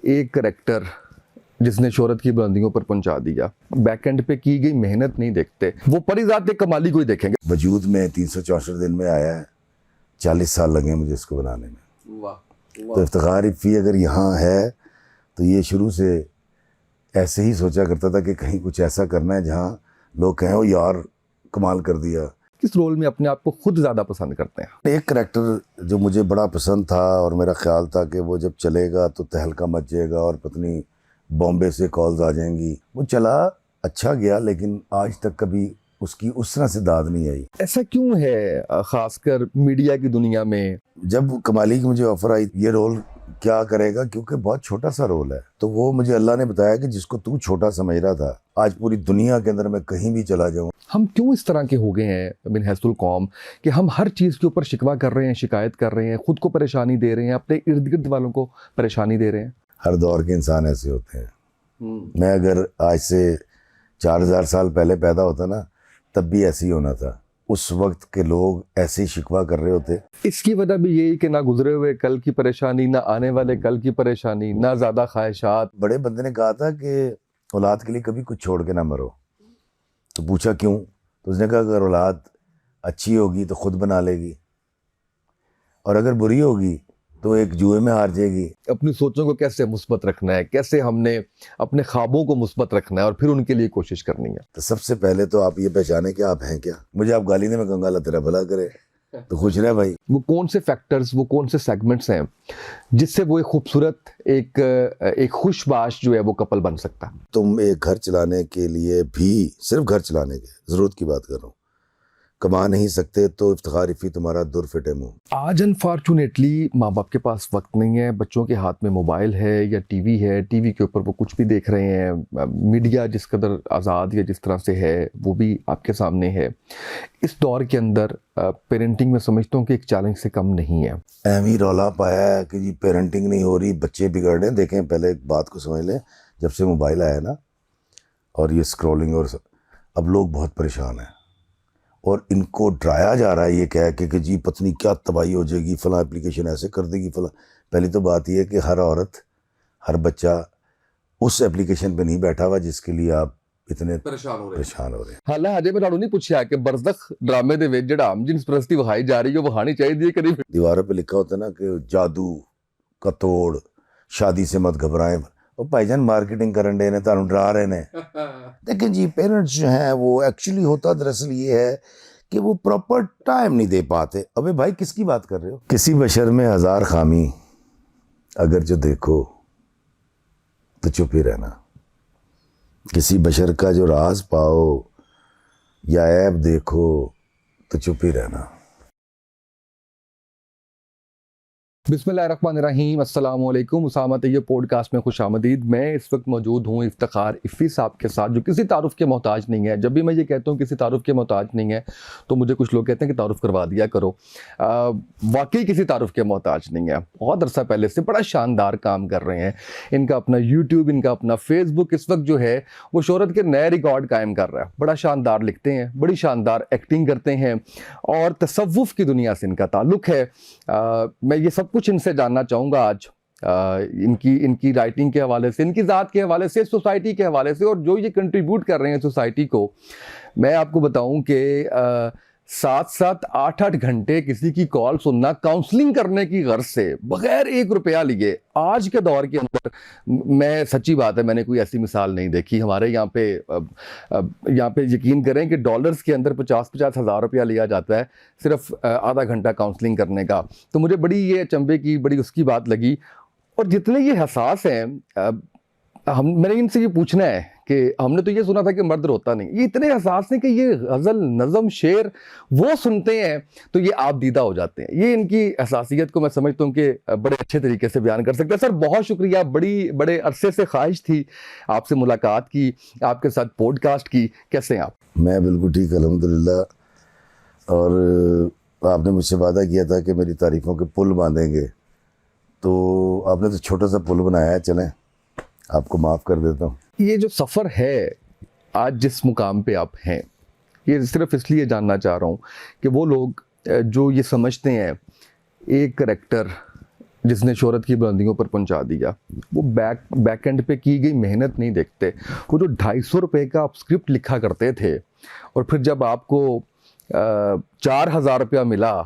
ایک کریکٹر جس نے شہرت کی بلندیوں پر پہنچا دیا، بیک اینڈ پہ کی گئی محنت نہیں دیکھتے، وہ پری ذات کمالی کو ہی دیکھیں گے۔ وجود میں 364 دن میں آیا ہے، 40 سال لگے مجھے اس کو بنانے میں۔ تو افتخار افی اگر یہاں ہے تو یہ شروع سے ایسے ہی سوچا کرتا تھا کہ کہیں کچھ ایسا کرنا ہے جہاں لوگ کہیں او یار کمال کر دیا۔ کس رول میں اپنے آپ کو خود زیادہ پسند کرتے ہیں؟ ایک کریکٹر جو مجھے بڑا پسند تھا اور میرا خیال تھا کہ وہ جب چلے گا تو تہلکہ مچ جائے گا اور پتنی بامبے سے کالز آ جائیں گی، وہ چلا اچھا گیا لیکن آج تک کبھی اس کی اس طرح سے داد نہیں آئی۔ ایسا کیوں ہے خاص کر میڈیا کی دنیا میں؟ جب کمالی کی مجھے آفر آئی یہ رول کیا کرے گا، کیونکہ بہت چھوٹا سا رول ہے، تو وہ مجھے اللہ نے بتایا کہ جس کو تو چھوٹا سمجھ رہا تھا آج پوری دنیا کے اندر میں کہیں بھی چلا جاؤں۔ ہم کیوں اس طرح کے ہو گئے ہیں من حیث القوم کہ ہم ہر چیز کے اوپر شکوہ کر رہے ہیں، شکایت کر رہے ہیں، خود کو پریشانی دے رہے ہیں، اپنے ارد گرد والوں کو پریشانی دے رہے ہیں؟ ہر دور کے انسان ایسے ہوتے ہیں۔ میں اگر آج سے 4000 سال پہلے پیدا ہوتا نا تب بھی ایسے ہی ہونا تھا، اس وقت کے لوگ ایسے ہی شکوہ کر رہے ہوتے۔ اس کی وجہ بھی یہی کہ نہ گزرے ہوئے کل کی پریشانی، نہ آنے والے کل کی پریشانی، نہ زیادہ خواہشات۔ بڑے بندے نے کہا تھا کہ اولاد کے لیے کبھی کچھ چھوڑ کے نہ مرو، تو پوچھا کیوں، تو اس نے کہا اگر اولاد اچھی ہوگی تو خود بنا لے گی اور اگر بری ہوگی تو ایک جوئے میں ہار جائے گی۔ اپنی سوچوں کو کیسے مثبت رکھنا ہے، کیسے ہم نے اپنے خوابوں کو مثبت رکھنا ہے اور پھر ان کے لیے کوشش کرنی ہے۔ تو سب سے پہلے تو آپ یہ پہچانیں کہ آپ ہیں کیا۔ مجھے آپ گالی دیں، میں کہوں گا اللہ تیرا بھلا کرے، تو خوش رہے بھائی۔ وہ کون سے فیکٹرز، وہ کون سے سیگمنٹس ہیں جس سے وہ ایک خوبصورت ایک خوش باش جو ہے وہ کپل بن سکتا ہے؟ تم ایک گھر چلانے کے لیے بھی، صرف گھر چلانے کے ضرورت کی بات کر رہا ہوں، کما نہیں سکتے تو افتخار افی تمہارا در فٹے منہ۔ آج انفارچونیٹلی ماں باپ کے پاس وقت نہیں ہے، بچوں کے ہاتھ میں موبائل ہے یا ٹی وی ہے، ٹی وی کے اوپر وہ کچھ بھی دیکھ رہے ہیں، میڈیا جس قدر آزاد یا جس طرح سے ہے وہ بھی آپ کے سامنے ہے۔ اس دور کے اندر پیرنٹنگ میں سمجھتا ہوں کہ ایک چیلنج سے کم نہیں ہے۔ اہم ہی رولا پایا ہے کہ جی پیرنٹنگ نہیں ہو رہی، بچے بگڑ رہے ہیں۔ دیکھیں پہلے ایک بات کو سمجھ لیں، جب سے موبائل آیا نا اور یہ اسکرولنگ اور اب لوگ بہت پریشان ہیں اور ان کو ڈرایا جا رہا ہے یہ کہہ کے کہ جی پتنی کیا تباہی ہو جائے گی، فلاں اپلیکیشن ایسے کر دے گی فلاں۔ پہلی تو بات یہ ہے کہ ہر عورت، ہر بچہ اس اپلیکیشن پہ نہیں بیٹھا ہوا جس کے لیے آپ اتنے پریشان ہو رہے ہیں۔ ਹਾਲੇ ਹਜੇ ਮੈਂ ਤੁਹਾਨੂੰ ਨਹੀਂ ਪੁੱਛਿਆ ਕਿ ਬਰਜ਼ਖ ਡਰਾਮੇ ਦੇ ਵਿੱਚ ਜਿਹੜਾ ਜਿਨਸ ਪ੍ਰਸਤੀ ਵਿਖਾਈ ਜਾ ਰਹੀ ਹੈ ਉਹ ਵਿਖਾਣੀ ਚਾਹੀਦੀ ਹੈ ਕਿ ਨਹੀਂ؟ دیواروں پہ لکھا ہوتا ہے نا کہ جادو کا توڑ، شادی سے مت گھبرائیں۔ وہ بھائی جان مارکیٹنگ کرن دے نے، تانوں ڈرا رہے نے۔ لیکن جی پیرنٹس جو ہیں وہ ایکچولی ہوتا دراصل یہ ہے کہ وہ پراپر ٹائم نہیں دے پاتے۔ ابے بھائی کس کی بات کر رہے ہو؟ کسی بشر میں 1000 خامی اگر جو دیکھو تو چپ ہی رہنا، کسی بشر کا جو راز پاؤ یا عیب دیکھو تو چپ ہی رہنا۔ بسم اللہ الرحمن الرحیم، السلام علیکم۔ اسامہ طیب پوڈ کاسٹ میں خوش آمدید۔ میں اس وقت موجود ہوں افتخار افی صاحب کے ساتھ، جو کسی تعارف کے محتاج نہیں ہے۔ جب بھی میں یہ کہتا ہوں کسی تعارف کے محتاج نہیں ہے تو مجھے کچھ لوگ کہتے ہیں کہ تعارف کروا دیا کرو۔ واقعی کسی تعارف کے محتاج نہیں ہے، بہت عرصہ پہلے سے بڑا شاندار کام کر رہے ہیں۔ ان کا اپنا یوٹیوب، ان کا اپنا فیس بک اس وقت جو ہے وہ شہرت کے نئے ریکارڈ قائم کر رہا ہے۔ بڑا شاندار لکھتے ہیں، بڑی شاندار ایکٹنگ کرتے ہیں اور تصوف کی دنیا سے ان کا تعلق ہے۔ میں یہ سب کچھ ان سے جاننا چاہوں گا آج، ان کی رائٹنگ کے حوالے سے، ان کی ذات کے حوالے سے، سوسائٹی کے حوالے سے، اور جو یہ کنٹریبیوٹ کر رہے ہیں سوسائٹی کو۔ میں آپ کو بتاؤں کہ 7-7 8-8 گھنٹے کسی کی کال سننا کاؤنسلنگ کرنے کی غرض سے بغیر 1 روپیہ لیے، آج کے دور کے اندر میں سچی بات ہے میں نے کوئی ایسی مثال نہیں دیکھی۔ ہمارے یہاں پہ یقین کریں کہ ڈالرز کے اندر 50-50 ہزار روپیہ لیا جاتا ہے صرف آدھا گھنٹہ کاؤنسلنگ کرنے کا۔ تو مجھے بڑی یہ چنبے کی بڑی اس کی بات لگی۔ اور جتنے یہ حساس ہیں، میں نے ان سے یہ پوچھنا ہے کہ ہم نے تو یہ سنا تھا کہ مرد روتا نہیں، یہ اتنے حساس ہیں کہ یہ غزل، نظم، شعر وہ سنتے ہیں تو یہ آپ دیدہ ہو جاتے ہیں۔ یہ ان کی حساسیت کو میں سمجھتا ہوں کہ بڑے اچھے طریقے سے بیان کر سکتے ہیں۔ سر بہت شکریہ، بڑے عرصے سے خواہش تھی آپ سے ملاقات کی، آپ کے ساتھ پوڈ کاسٹ کی۔ کیسے ہیں آپ؟ میں بالکل ٹھیک الحمدللہ۔ اور آپ نے مجھ سے وعدہ کیا تھا کہ میری تعریفوں کے پل باندھیں گے، تو آپ نے تو چھوٹا سا پل بنایا ہے، چلیں آپ کو معاف کر دیتا ہوں۔ یہ جو سفر ہے آج جس مقام پہ آپ ہیں، یہ صرف اس لیے جاننا چاہ رہا ہوں کہ وہ لوگ جو یہ سمجھتے ہیں ایک کریکٹر جس نے شہرت کی بلندیوں پر پہنچا دیا. وہ بیک اینڈ پہ کی گئی محنت نہیں دیکھتے. وہ جو 250 روپے کا آپ اسکرپٹ لکھا کرتے تھے اور پھر جب آپ کو 4000 روپیہ ملا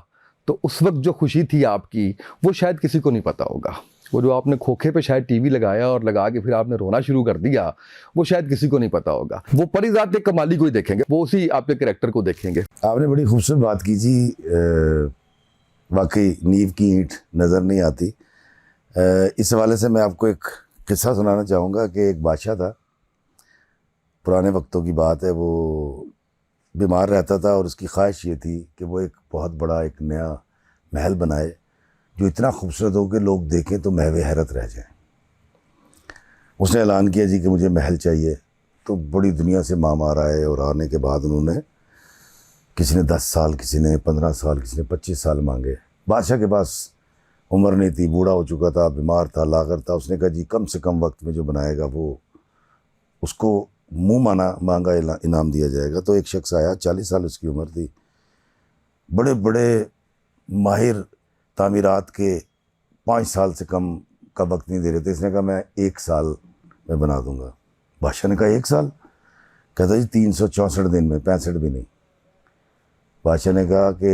تو اس وقت جو خوشی تھی آپ کی وہ شاید کسی کو نہیں پتہ ہوگا. وہ جو آپ نے کھوکھے پہ شاید ٹی وی لگایا اور لگا کے پھر آپ نے رونا شروع کر دیا وہ شاید کسی کو نہیں پتہ ہوگا. وہ پری ذات کمالی کو ہی دیکھیں گے, وہ اسی آپ کے کریکٹر کو دیکھیں گے. آپ نے بڑی خوبصورت بات کی جی. واقعی نیو کی اینٹ نظر نہیں آتی. اس حوالے سے میں آپ کو ایک قصہ سنانا چاہوں گا کہ ایک بادشاہ تھا, پرانے وقتوں کی بات ہے. وہ بیمار رہتا تھا اور اس کی خواہش یہ تھی کہ وہ ایک بہت بڑا ایک نیا محل بنائے جو اتنا خوبصورت ہو کہ لوگ دیکھیں تو محو حیرت رہ جائیں. اس نے اعلان کیا جی کہ مجھے محل چاہیے. تو بڑی دنیا سے مام آئے اور آنے کے بعد انہوں نے کسی نے 10 سال, کسی نے 15 سال, کسی نے 25 سال مانگے. بادشاہ کے پاس عمر نہیں تھی, بوڑھا ہو چکا تھا, بیمار تھا, لاغر تھا. اس نے کہا جی کم سے کم وقت میں جو بنائے گا وہ اس کو منہ مانگا انعام دیا جائے گا. تو ایک شخص آیا, 40 سال اس کی عمر تھی, بڑے بڑے ماہر تعمیرات کے 5 سال سے کم کا وقت نہیں دے رہے تھے. اس نے کہا میں 1 سال میں بنا دوں گا. بادشاہ نے کہا 1 سال؟ کہتا جی 364 دن میں, 65 بھی نہیں. بادشاہ نے کہا کہ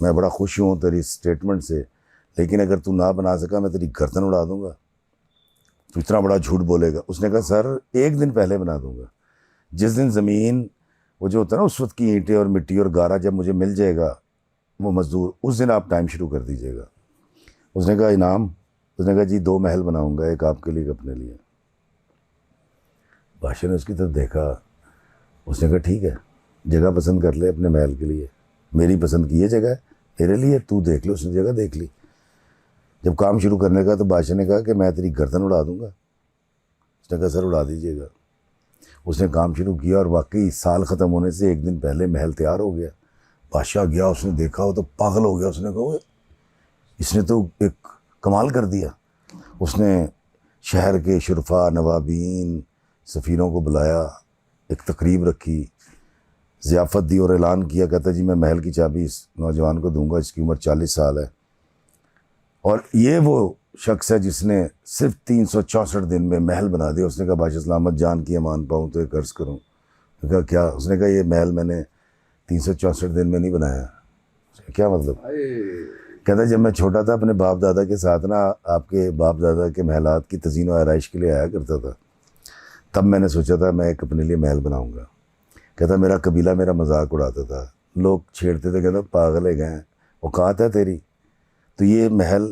میں بڑا خوش ہوں تیری اسٹیٹمنٹ سے, لیکن اگر تو نہ بنا سکا میں تیری گردن اڑا دوں گا, تو اتنا بڑا جھوٹ بولے گا. اس نے کہا سر 1 دن پہلے بنا دوں گا. جس دن زمین وہ جو ہوتا ہے نا اس وقت کی اینٹیں اور مٹی اور گارا جب مجھے مل جائے گا وہ مزدور, اس دن آپ ٹائم شروع کر دیجیے گا. اس نے کہا انعام؟ اس نے کہا جی 2 محل بناؤں گا, ایک آپ کے لیے ایک اپنے لیے. بادشاہ نے اس کی طرف دیکھا. اس نے کہا ٹھیک ہے, جگہ پسند کر لے اپنے محل کے لیے. میری پسند کی یہ جگہ ہے, میرے لیے تو دیکھ لو. اس نے جگہ دیکھ لی. جب کام شروع کرنے کا تو بادشاہ نے کہا کہ میں تیری گردن اڑا دوں گا. اس نے کہا سر اڑا دیجیے گا. اس نے کام شروع کیا اور واقعی سال ختم ہونے سے 1 دن پہلے محل تیار ہو گیا. بادشاہ گیا, اس نے دیکھا وہ تو پاگل ہو گیا. اس نے کہا اس نے تو ایک کمال کر دیا. اس نے شہر کے شرفا, نوابین, سفیروں کو بلایا, ایک تقریب رکھی, ضیافت دی اور اعلان کیا. کہتا جی میں محل کی چابی اس نوجوان کو دوں گا, اس کی عمر 40 سال ہے, اور یہ وہ شخص ہے جس نے صرف 364 دن میں محل بنا دیا. اس نے کہا بادشاہ سلامت جان کی امان پاؤں تو ایک عرض کروں. نے کہا کیا؟ اس نے کہا یہ محل میں نے 364 دن میں نہیں بنایا. کیا مطلب؟ کہتا جب میں چھوٹا تھا اپنے باپ دادا کے ساتھ نا آپ کے باپ دادا کے محلات کی تزئین و آرائش کے لیے آیا کرتا تھا, تب میں نے سوچا تھا میں ایک اپنے لیے محل بناؤں گا. کہتا میرا قبیلہ میرا مذاق اڑاتا تھا, لوگ چھیڑتے تھے, کہتا پاگل ہے گئے, اوقات ہے تیری؟ تو یہ محل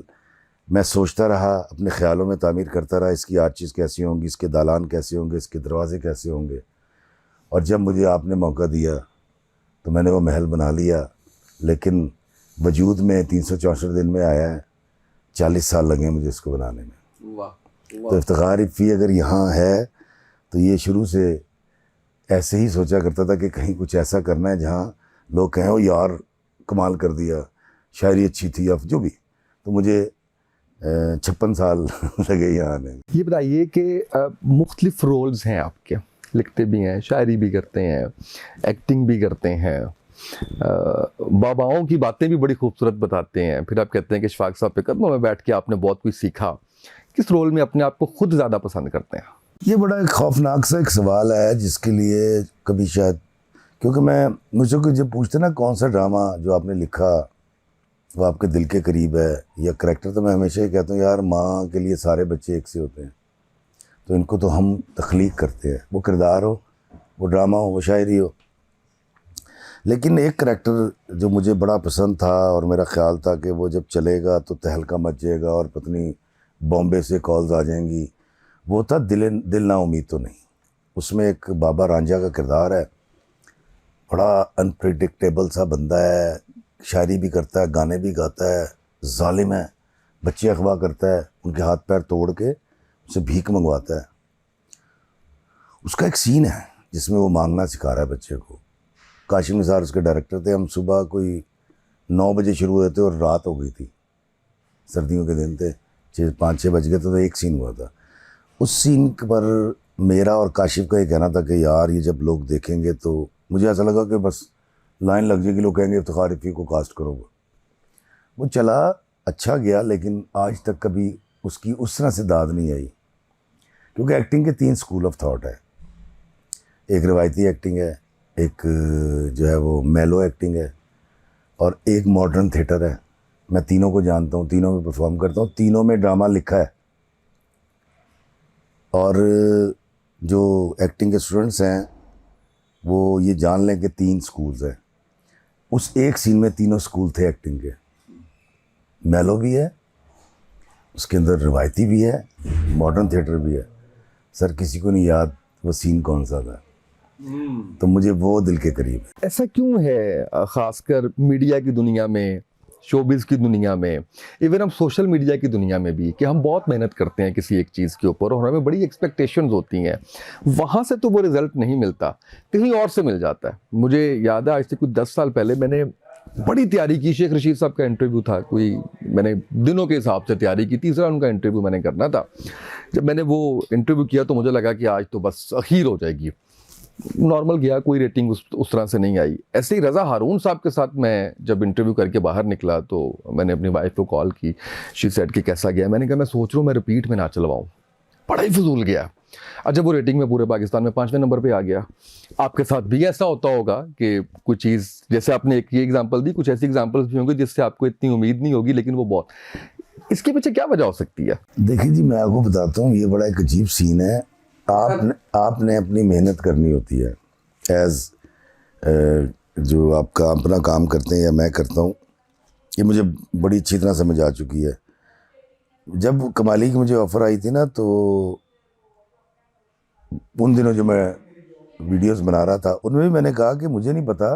میں سوچتا رہا, اپنے خیالوں میں تعمیر کرتا رہا, اس کی آرچز کیسی ہوں گی, اس کے دالان کیسے ہوں گے, اس کے دروازے کیسے ہوں گے. اور جب مجھے آپ نے موقع دیا تو میں نے وہ محل بنا لیا. لیکن وجود میں 364 دن میں آیا ہے, 40 سال لگے مجھے اس کو بنانے میں. تو افتخار افی اگر یہاں ہے تو یہ شروع سے ایسے ہی سوچا کرتا تھا کہ کہیں کچھ ایسا کرنا ہے جہاں لوگ کہیں او یار کمال کر دیا, شاعری اچھی تھی, اب جو بھی. تو مجھے 56 سال لگے یہاں آنے. یہ بتائیے کہ مختلف رولز ہیں آپ کے, لکھتے بھی ہیں, شاعری بھی کرتے ہیں, ایکٹنگ بھی کرتے ہیں, باباؤں کی باتیں بھی بڑی خوبصورت بتاتے ہیں. پھر آپ کہتے ہیں کہ اشفاق صاحب پہ قدموں میں بیٹھ کے آپ نے بہت کچھ سیکھا. کس رول میں اپنے آپ کو خود زیادہ پسند کرتے ہیں؟ یہ بڑا ایک خوفناک سا ایک سوال ہے جس کے لیے کبھی شاید, کیونکہ میں مجھ سے جب پوچھتے نا کون سا ڈرامہ جو آپ نے لکھا وہ آپ کے دل کے قریب ہے یا کریکٹر, تو میں ہمیشہ یہ کہتا ہوں یار ماں کے لیے سارے بچے ایک سے ہوتے ہیں, تو ان کو تو ہم تخلیق کرتے ہیں, وہ کردار ہو, وہ ڈرامہ ہو, وہ شاعری ہو. لیکن ایک کریکٹر جو مجھے بڑا پسند تھا اور میرا خیال تھا کہ وہ جب چلے گا تو تہلکہ مچ جائے گا اور پتنی بامبے سے کالز آ جائیں گی, وہ تھا دل نا امید تو نہیں. اس میں ایک بابا رانجھا کا کردار ہے, بڑا انپریڈکٹیبل سا بندہ ہے, شاعری بھی کرتا ہے, گانے بھی گاتا ہے, ظالم ہے, بچے اغوا کرتا ہے, ان کے ہاتھ پیر توڑ کے اسے بھیک منگواتا ہے. اس کا ایک سین ہے جس میں وہ مانگنا سکھا رہا ہے بچے کو. کاشم نثار اس کے ڈائریکٹر تھے. ہم صبح کوئی 9 بجے شروع ہوئے تھے اور رات ہو گئی تھی, سردیوں کے دن تھے, 5-6 بج گئے تو ایک سین ہوا تھا. اس سین پر میرا اور کاشف کا یہ کہنا تھا کہ یار یہ جب لوگ دیکھیں گے تو مجھے ایسا لگا کہ بس لائن لگ جائے گی, لوگ کہیں گے افتخار افی کو کاسٹ کرو. وہ چلا اچھا گیا لیکن آج تک کبھی اس کی اس طرح سے داد نہیں آئی، کیونکہ ایکٹنگ کے 3 اسکول آف تھاٹ ہے. ایک روایتی ایکٹنگ ہے، ایک جو ہے وہ میلو ایکٹنگ ہے، اور ایک ماڈرن تھیٹر ہے. میں تینوں کو جانتا ہوں، تینوں میں پرفارم کرتا ہوں، تینوں میں ڈرامہ لکھا ہے. اور جو ایکٹنگ کے اسٹوڈنٹس ہیں وہ یہ جان لیں کہ 3 اسکولز ہیں. اس ایک سین میں تینوں اسکول تھے ایکٹنگ کے. میلو بھی ہے، اس کے اندر روایتی بھی ہے، ماڈرن تھیٹر بھی ہے. سر کسی کو نہیں یاد وہ سین کون سا تھا، تو مجھے وہ دل کے قریب ہے. ایسا کیوں ہے خاص کر میڈیا کی دنیا میں، شوبز کی دنیا میں، ایون ہم سوشل میڈیا کی دنیا میں بھی، کہ ہم بہت محنت کرتے ہیں کسی ایک چیز کے اوپر اور ہمیں بڑی ایکسپیکٹیشنز ہوتی ہیں، وہاں سے تو وہ رزلٹ نہیں ملتا، کہیں اور سے مل جاتا ہے. مجھے یاد ہے آج سے کچھ 10 سال پہلے میں نے بڑی تیاری کی. شیخ رشید صاحب کا انٹرویو تھا، کوئی میں نے دنوں کے حساب سے تیاری کی، تیسرا ان کا انٹرویو میں نے کرنا تھا. جب میں نے وہ انٹرویو کیا تو مجھے لگا کہ آج تو بس اخیر ہو جائے گی. نارمل گیا، کوئی ریٹنگ اس طرح سے نہیں آئی. ایسے ہی رضا ہارون صاحب کے ساتھ میں جب انٹرویو کر کے باہر نکلا تو میں نے اپنی وائف کو کال کی. شی سیڈ کہ کیسا گیا. میں نے کہا میں سوچ رہا ہوں میں ریپیٹ میں نہ چلواؤں، بڑا ہی فضول گیا. جب وہ ریٹنگ میں پورے پاکستان میں 5ویں نمبر پہ آ گیا. آپ کے ساتھ بھی ایسا ہوتا ہوگا کہ کوئی چیز، جیسے آپ نے ایک یہ ایگزامپل دی، کچھ ایسی ایگزامپلس بھی ہوں گی جس سے آپ کو اتنی امید نہیں ہوگی لیکن وہ بہت، اس کے پیچھے کیا وجہ ہو سکتی ہے؟ دیکھیں جی میں آپ کو بتاتا ہوں، یہ بڑا ایک عجیب سین ہے. آپ نے اپنی محنت کرنی ہوتی ہے ایز جو آپ کا اپنا کام کرتے ہیں یا میں کرتا ہوں. یہ مجھے بڑی اچھی طرح سمجھ آ چکی ہے. جب کمالی کی مجھے آفر آئی تھی نا، تو ان دنوں جو میں ویڈیوز بنا رہا تھا ان میں بھی میں نے کہا کہ مجھے نہیں پتا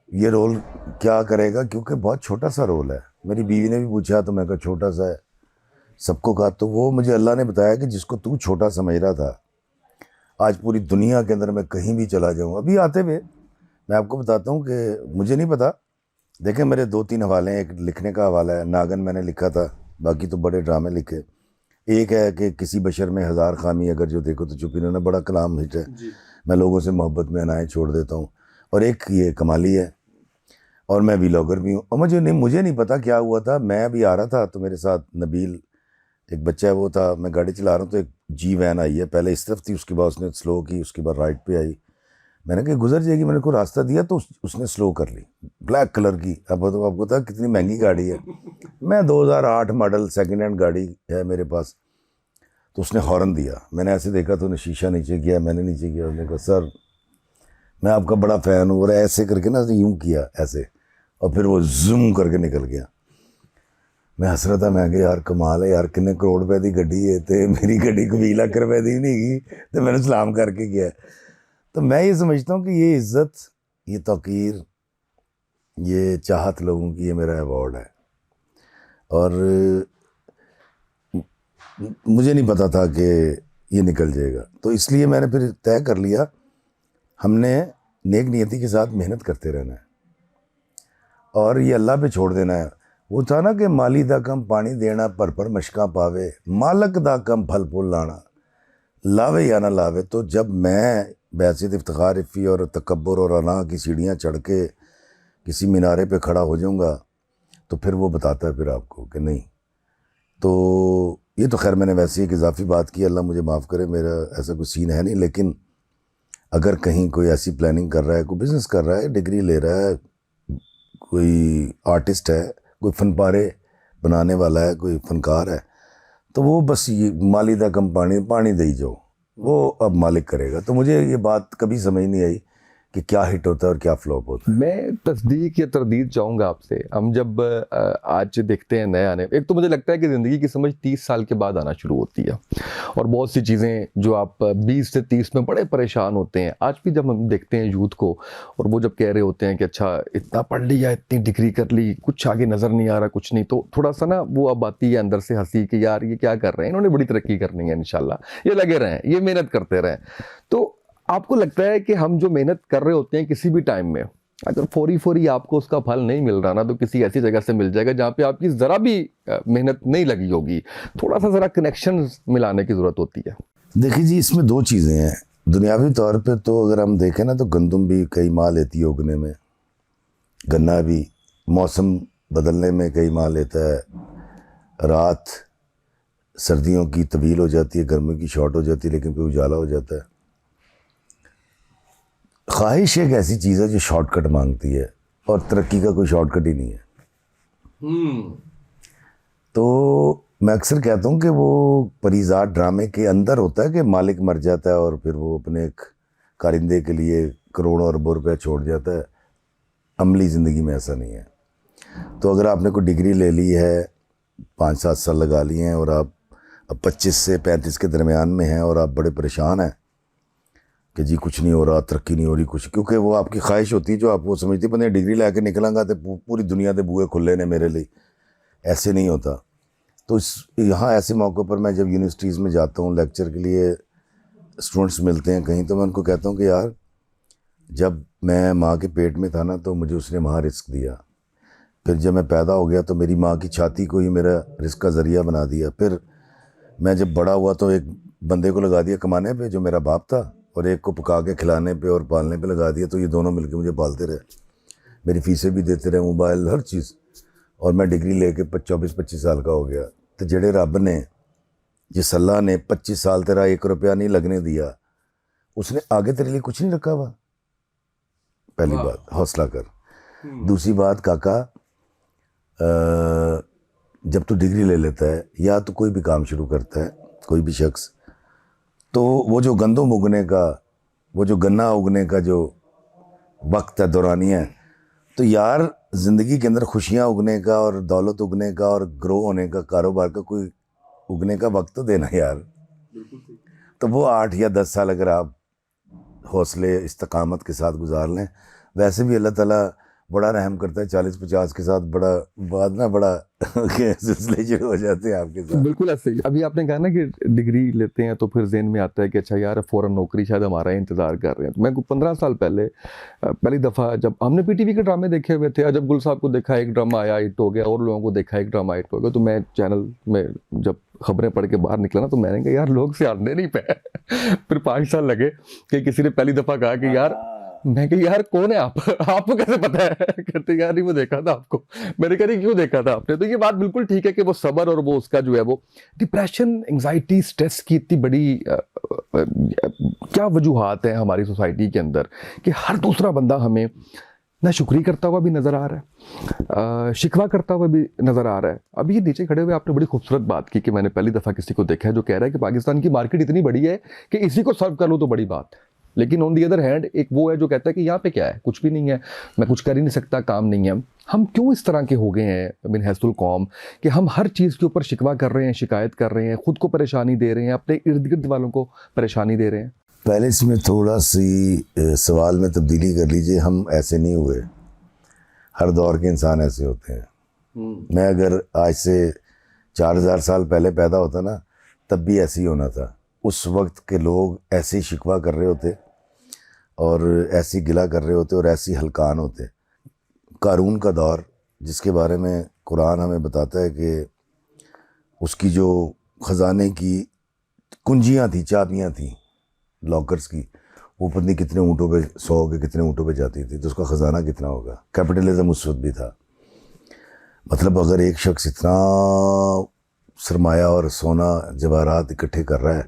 یہ رول کیا کرے گا، کیونکہ بہت چھوٹا سا رول ہے. میری بیوی نے بھی پوچھا تو میں کہا چھوٹا سا ہے، سب کو کہا. تو وہ مجھے اللہ نے بتایا کہ جس کو تو چھوٹا سمجھ رہا تھا، آج پوری دنیا کے اندر میں کہیں بھی چلا جاؤں. ابھی آتے ہوئے میں آپ کو بتاتا ہوں کہ مجھے نہیں پتا. دیکھیں میرے 2-3 حوالے ہیں. ایک لکھنے کا حوالہ ہے، ناگن میں نے لکھا تھا، باقی تو بڑے ڈرامے لکھے. ایک ہے کہ کسی بشر میں 1000 خامی، اگر جو دیکھو تو چپ ہی رہنا، بڑا کلام ہٹ ہے. میں لوگوں سے محبت میں انائیں چھوڑ دیتا ہوں. اور ایک یہ کمالی ہے، اور میں ویلاگر بھی ہوں. اور مجھے نہیں پتا کیا ہوا تھا. میں ابھی آ رہا تھا تو میرے ساتھ نبیل ایک بچہ ہے وہ تھا. میں گاڑی چلا رہا ہوں تو ایک جی وین آئی ہے، پہلے اس طرف تھی، اس کے بعد اس نے سلو کی، اس کے بعد رائٹ پہ آئی. میں نے کہا گزر جائے گی، میں نے کو راستہ دیا تو اس نے سلو کر لی. بلیک کلر کی، اب تو آپ کو پتا کتنی مہنگی گاڑی ہے. میں 2008 ماڈل سیکنڈ ہینڈ گاڑی ہے میرے پاس. تو اس نے ہارن دیا. میں نے ایسے دیکھا تو انہیں شیشہ نیچے کیا، میں نے نیچے کیا. انہوں نے کہا سر میں آپ کا بڑا فین ہوں. اور ایسے کر کے نا یوں کیا ایسے، اور پھر وہ زوم کر کے نکل گیا. میں ہنس رہا تھا. میں کہ یار کمال ہے یار، کنے کروڑ روپے کی گڈی ہے تے میری گڈی کو 20 لاکھ روپے دی نہیں گی تو میں نے سلام کر کے گیا. تو میں یہ سمجھتا ہوں کہ یہ عزت، یہ توقیر، یہ چاہت لوگوں کی، یہ میرا ایوارڈ ہے. اور مجھے نہیں پتا تھا کہ یہ نکل جائے گا، تو اس لیے میں نے پھر طے کر لیا ہم نے نیک نیتی کے ساتھ محنت کرتے رہنا ہے اور یہ اللہ پہ چھوڑ دینا ہے. وہ تھا نا کہ مالی دا کم پانی دینا، پر مشکاں پاوے، مالک دا کم پھل پھول لانا، لاوے یا نہ لاوے. تو جب میں بحیثیت افتخار افی اور تکبر اور انا کی سیڑھیاں چڑھ کے کسی مینارے پہ کھڑا ہو جاؤں گا تو پھر وہ بتاتا ہے پھر آپ کو کہ نہیں. تو یہ تو خیر میں نے ویسے ایک اضافی بات کی، اللہ مجھے معاف کرے، میرا ایسا کوئی سین ہے نہیں. لیکن اگر کہیں کوئی ایسی پلاننگ کر رہا ہے، کوئی بزنس کر رہا ہے، ڈگری لے رہا ہے، کوئی آرٹسٹ ہے، کوئی فن پارے بنانے والا ہے، کوئی فنکار ہے، تو وہ بس یہ مالی دا کم پانی دے جاؤ، وہ اب مالک کرے گا. تو مجھے یہ بات کبھی سمجھ نہیں آئی کہ کیا ہٹ ہوتا ہے اور کیا فلوپ ہوتا ہے. میں تصدیق یا تردید چاہوں گا آپ سے. ہم جب آج دیکھتے ہیں نئے آنے، ایک تو مجھے لگتا ہے کہ زندگی کی سمجھ 30 سال کے بعد آنا شروع ہوتی ہے، اور بہت سی چیزیں جو آپ 20 سے 30 میں بڑے پریشان ہوتے ہیں. آج بھی جب ہم دیکھتے ہیں یوتھ کو، اور وہ جب کہہ رہے ہوتے ہیں کہ اچھا اتنا پڑھ لیا، اتنی ڈگری کر لی، کچھ آگے نظر نہیں آ رہا، کچھ نہیں، تو تھوڑا سا نا وہ اب آتی ہے اندر سے ہنسی کہ یار یہ کیا کر رہے ہیں، انہوں نے بڑی ترقی کرنی ہے، انشاءاللہ یہ لگے رہیں، یہ محنت کرتے رہیں. تو آپ کو لگتا ہے کہ ہم جو محنت کر رہے ہوتے ہیں کسی بھی ٹائم میں، اگر فوری آپ کو اس کا پھل نہیں مل رہا نا، تو کسی ایسی جگہ سے مل جائے گا جہاں پہ آپ کی ذرا بھی محنت نہیں لگی ہوگی. تھوڑا سا ذرا کنیکشن ملانے کی ضرورت ہوتی ہے. دیکھیں جی اس میں 2 چیزیں ہیں. دنیاوی طور پہ تو اگر ہم دیکھیں نا تو گندم بھی کئی ماہ لیتی ہے اگنے میں، گنا بھی. موسم بدلنے میں کئی ماہ لیتا ہے. رات سردیوں کی طویل ہو جاتی ہے, گرمیوں کی شارٹ ہو جاتی ہے, لیکن پھر اجالا ہو جاتا ہے. خواہش ایک ایسی چیز ہے جو شارٹ کٹ مانگتی ہے, اور ترقی کا کوئی شارٹ کٹ ہی نہیں ہے. تو میں اکثر کہتا ہوں کہ وہ پریزاد ڈرامے کے اندر ہوتا ہے کہ مالک مر جاتا ہے اور پھر وہ اپنے ایک کارندے کے لیے کروڑوں اربوں روپے چھوڑ جاتا ہے. عملی زندگی میں ایسا نہیں ہے. تو اگر آپ نے کوئی ڈگری لے لی ہے, 5-7 سال لگا لیے ہیں, اور آپ اب 25 سے 35 کے درمیان میں ہیں اور آپ بڑے پریشان ہیں کہ جی کچھ نہیں ہو رہا, ترقی نہیں ہو رہی کچھ, کیونکہ وہ آپ کی خواہش ہوتی ہے جو آپ وہ سمجھتی ہے بندے ڈگری لے کے نکلاں گا تو پوری دنیا کے بوئے کھلے نے میرے لیے. ایسے نہیں ہوتا. تو یہاں ایسے موقع پر میں جب یونیورسٹیز میں جاتا ہوں لیکچر کے لیے, اسٹوڈنٹس ملتے ہیں کہیں, تو میں ان کو کہتا ہوں کہ یار جب میں ماں کے پیٹ میں تھا نا تو مجھے اس نے وہاں رزق دیا. پھر جب میں پیدا ہو گیا تو میری ماں کی چھاتی کو ہی میرا رزق کا ذریعہ بنا دیا. پھر میں جب بڑا ہوا تو ایک بندے کو لگا دیا کمانے پہ جو میرا باپ تھا, اور ایک کو پکا کے کھلانے پہ اور پالنے پہ لگا دیا. تو یہ دونوں مل کے مجھے پالتے رہے, میری فیسیں بھی دیتے رہے, موبائل, ہر چیز. اور میں ڈگری لے کے 24-25 سال کا ہو گیا. تو جڑے رب نے, جس اللہ نے 25 سال تیرا 1 روپیہ نہیں لگنے دیا, اس نے آگے تیرے لیے کچھ نہیں رکھا ہوا. پہلی بات حوصلہ کر. دوسری بات کاکا, جب تو ڈگری لے لیتا ہے یا تو کوئی بھی کام شروع کرتا ہے کوئی بھی شخص, تو وہ جو گندم اگنے کا, وہ جو گنا اگنے کا جو وقت ہے, دورانیہ ہے, تو یار زندگی کے اندر خوشیاں اگنے کا اور دولت اگنے کا اور گرو ہونے کا, کاروبار کا کوئی اگنے کا وقت تو دینا یار. تو وہ 8 یا 10 سال اگر آپ حوصلے استقامت کے ساتھ گزار لیں, ویسے بھی اللہ تعالیٰ بڑا رحم کرتا ہے. 40-50 کے ساتھ بڑا بعد نا بڑا سلسلے شروع ہو جاتے ہیں آپ کے ساتھ. بالکل ایسے ہی. ابھی آپ نے کہا نا کہ ڈگری لیتے ہیں تو پھر ذہن میں آتا ہے کہ اچھا یار فوراً نوکری شاید ہمارا انتظار کر رہے ہیں. تو میں 15 سال پہلے پہلی دفعہ جب ہم نے پی ٹی وی کے ڈرامے دیکھے ہوئے تھے, جب گل صاحب کو دیکھا ایک ڈرامہ آیا ہٹ ہو گیا, اور لوگوں کو دیکھا ایک ڈرامہ ہٹ ہو گیا, تو میں چینل میں جب خبریں پڑھ کے باہر نکلا نا تو میں نے کہا یار لوگ سے آنے نہیں پہ. پھر 5 سال لگے کہ کسی نے پہلی دفعہ کہا کہ یار, میں کہ یار کون ہے آپ کو کیسے پتا ہے؟ کہتے یار نہیں وہ دیکھا تھا آپ کو. میں نے کہا کیوں دیکھا تھا آپ نے؟ تو یہ بات بالکل ٹھیک ہے کہ وہ صبر اور وہ اس کا جو ہے وہ ڈپریشن, انگزائٹی, سٹریس کی اتنی بڑی کیا وجوہات ہیں ہماری سوسائٹی کے اندر کہ ہر دوسرا بندہ ہمیں نہ شکری کرتا ہوا بھی نظر آ رہا ہے, شکوہ کرتا ہوا بھی نظر آ رہا ہے. ابھی یہ نیچے کھڑے ہوئے آپ نے بڑی خوبصورت بات کی کہ میں نے پہلی دفعہ کسی کو دیکھا ہے جو کہہ رہا ہے کہ پاکستان کی مارکیٹ اتنی بڑی ہے کہ اسی کو سرو کر لو تو بڑی بات ہے. لیکن آن دی ادر ہینڈ ایک وہ ہے جو کہتا ہے کہ یہاں پہ کیا ہے, کچھ بھی نہیں ہے, میں کچھ کر ہی نہیں سکتا, کام نہیں ہے. ہم کیوں اس طرح کے ہو گئے ہیں من حیث القوم کہ ہم ہر چیز کے اوپر شکوہ کر رہے ہیں, شکایت کر رہے ہیں, خود کو پریشانی دے رہے ہیں, اپنے ارد گرد والوں کو پریشانی دے رہے ہیں؟ پہلے اس میں تھوڑا سی سوال میں تبدیلی کر لیجئے. ہم ایسے نہیں ہوئے, ہر دور کے انسان ایسے ہوتے ہیں. میں اگر آج سے 4000 سال پہلے پیدا ہوتا نا تب بھی ایسے ہی ہونا تھا. اس وقت کے لوگ ایسے ہی شکوہ کر رہے ہوتے اور ایسی گلہ کر رہے ہوتے اور ایسی ہلکان ہوتے. قارون کا دور جس کے بارے میں قرآن ہمیں بتاتا ہے کہ اس کی جو خزانے کی کنجیاں تھیں, چابیاں تھیں لاکرز کی, وہ پتہ نہیں کتنے اونٹوں پہ 100 کے کتنے اونٹوں پہ جاتی تھی, تو اس کا خزانہ کتنا ہوگا. کیپٹلزم اس وقت بھی تھا. مطلب اگر ایک شخص اتنا سرمایہ اور سونا جواہرات اکٹھے کر رہا ہے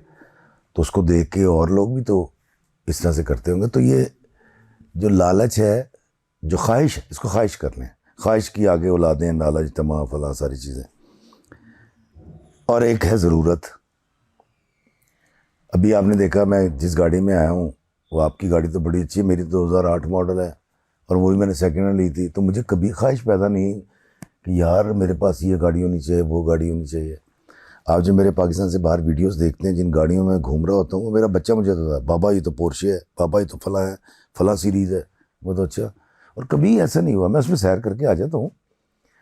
تو اس کو دیکھ کے اور لوگ بھی تو اس طرح سے کرتے ہوں گے. تو یہ جو لالچ ہے, جو خواہش ہے, اس کو خواہش کر لیں. خواہش کی آگے اولادیں, لالچ, طمع, فلاں ساری چیزیں. اور ایک ہے ضرورت. ابھی آپ نے دیکھا میں جس گاڑی میں آیا ہوں وہ آپ کی گاڑی تو بڑی اچھی ہے, میری تو 2008 ماڈل ہے اور وہی میں نے سیکنڈ ہینڈ لی تھی. تو مجھے کبھی خواہش پیدا نہیں کہ یار میرے پاس یہ گاڑی ہونی چاہیے, وہ گاڑی ہونی چاہیے. آپ جو میرے پاکستان سے باہر ویڈیوز دیکھتے ہیں جن گاڑیوں میں گھوم رہا ہوتا ہوں, وہ میرا بچہ مجھے کہتا ہے بابا یہ تو پورشے ہے, بابا یہ تو فلاں ہے, فلاں سیریز ہے. وہ تو اچھا. اور کبھی ایسا نہیں ہوا, میں اس میں سیر کر کے آ جاتا ہوں.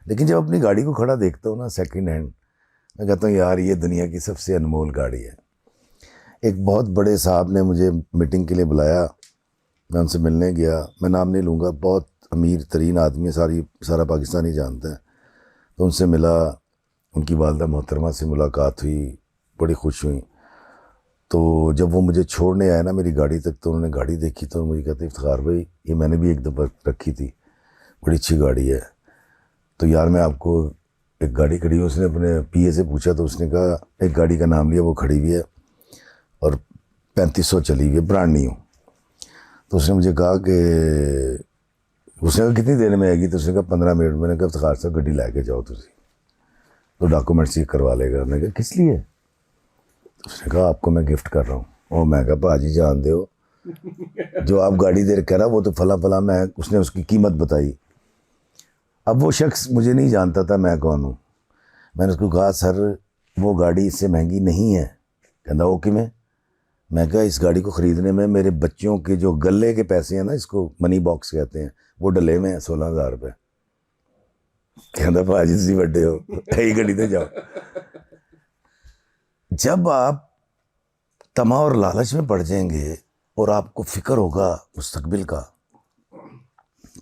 لیکن جب اپنی گاڑی کو کھڑا دیکھتا ہوں نا سیکنڈ ہینڈ, میں کہتا ہوں یار یہ دنیا کی سب سے انمول گاڑی ہے. ایک بہت بڑے صاحب نے مجھے میٹنگ کے لیے بلایا, میں ان سے ملنے گیا. میں نام نہیں لوں گا, بہت امیر ترین آدمی, سارا پاکستان ہی جانتا ہے. تو ان سے ملا, ان کی والدہ محترمہ سے ملاقات ہوئی, بڑی خوش ہوئی. تو جب وہ مجھے چھوڑنے آئے نا میری گاڑی تک, تو انہوں نے گاڑی دیکھی تو مجھے کہتے افتخار بھائی یہ میں نے بھی ایک دفعہ رکھی تھی, بڑی اچھی گاڑی ہے. تو یار میں آپ کو ایک گاڑی کھڑی ہے، اس نے اپنے پی اے سے پوچھا تو اس نے کہا ایک گاڑی کا نام لیا، وہ کھڑی ہوئی ہے اور 3500 چلی ہوئی ہے، برانڈ نہیں ہوں. تو اس نے مجھے کہا کہ اس نے کہا کتنی دیر میں آئے گی؟ تو اس نے کہا 15 منٹ. میں نے کہا افتخار صاحب گڈی لے کے جاؤ تسی، تو ڈاکومنٹس یہ کروا لے گا. میں نے کہا کس لیے؟ اس نے کہا آپ کو میں گفٹ کر رہا ہوں. اور میں کہا باجی جان دے ہو، جو آپ گاڑی دے رکھا نا وہ تو فلاں فلاں. میں اس نے اس کی قیمت بتائی. اب وہ شخص مجھے نہیں جانتا تھا میں کون ہوں. میں نے اس کو کہا سر وہ گاڑی اس سے مہنگی نہیں ہے. کہنا اوکے میں کہا اس گاڑی کو خریدنے میں میرے بچوں کے جو گلے کے پیسے ہیں نا، اس کو منی باکس کہتے ہیں، وہ ڈلے میں ہیں 16,000 روپے. کہنا باجی تسی بڑے ہو، کئی گاڑی تے جاؤ. جب آپ طمع اور لالچ میں پڑ جائیں گے اور آپ کو فکر ہوگا مستقبل کا،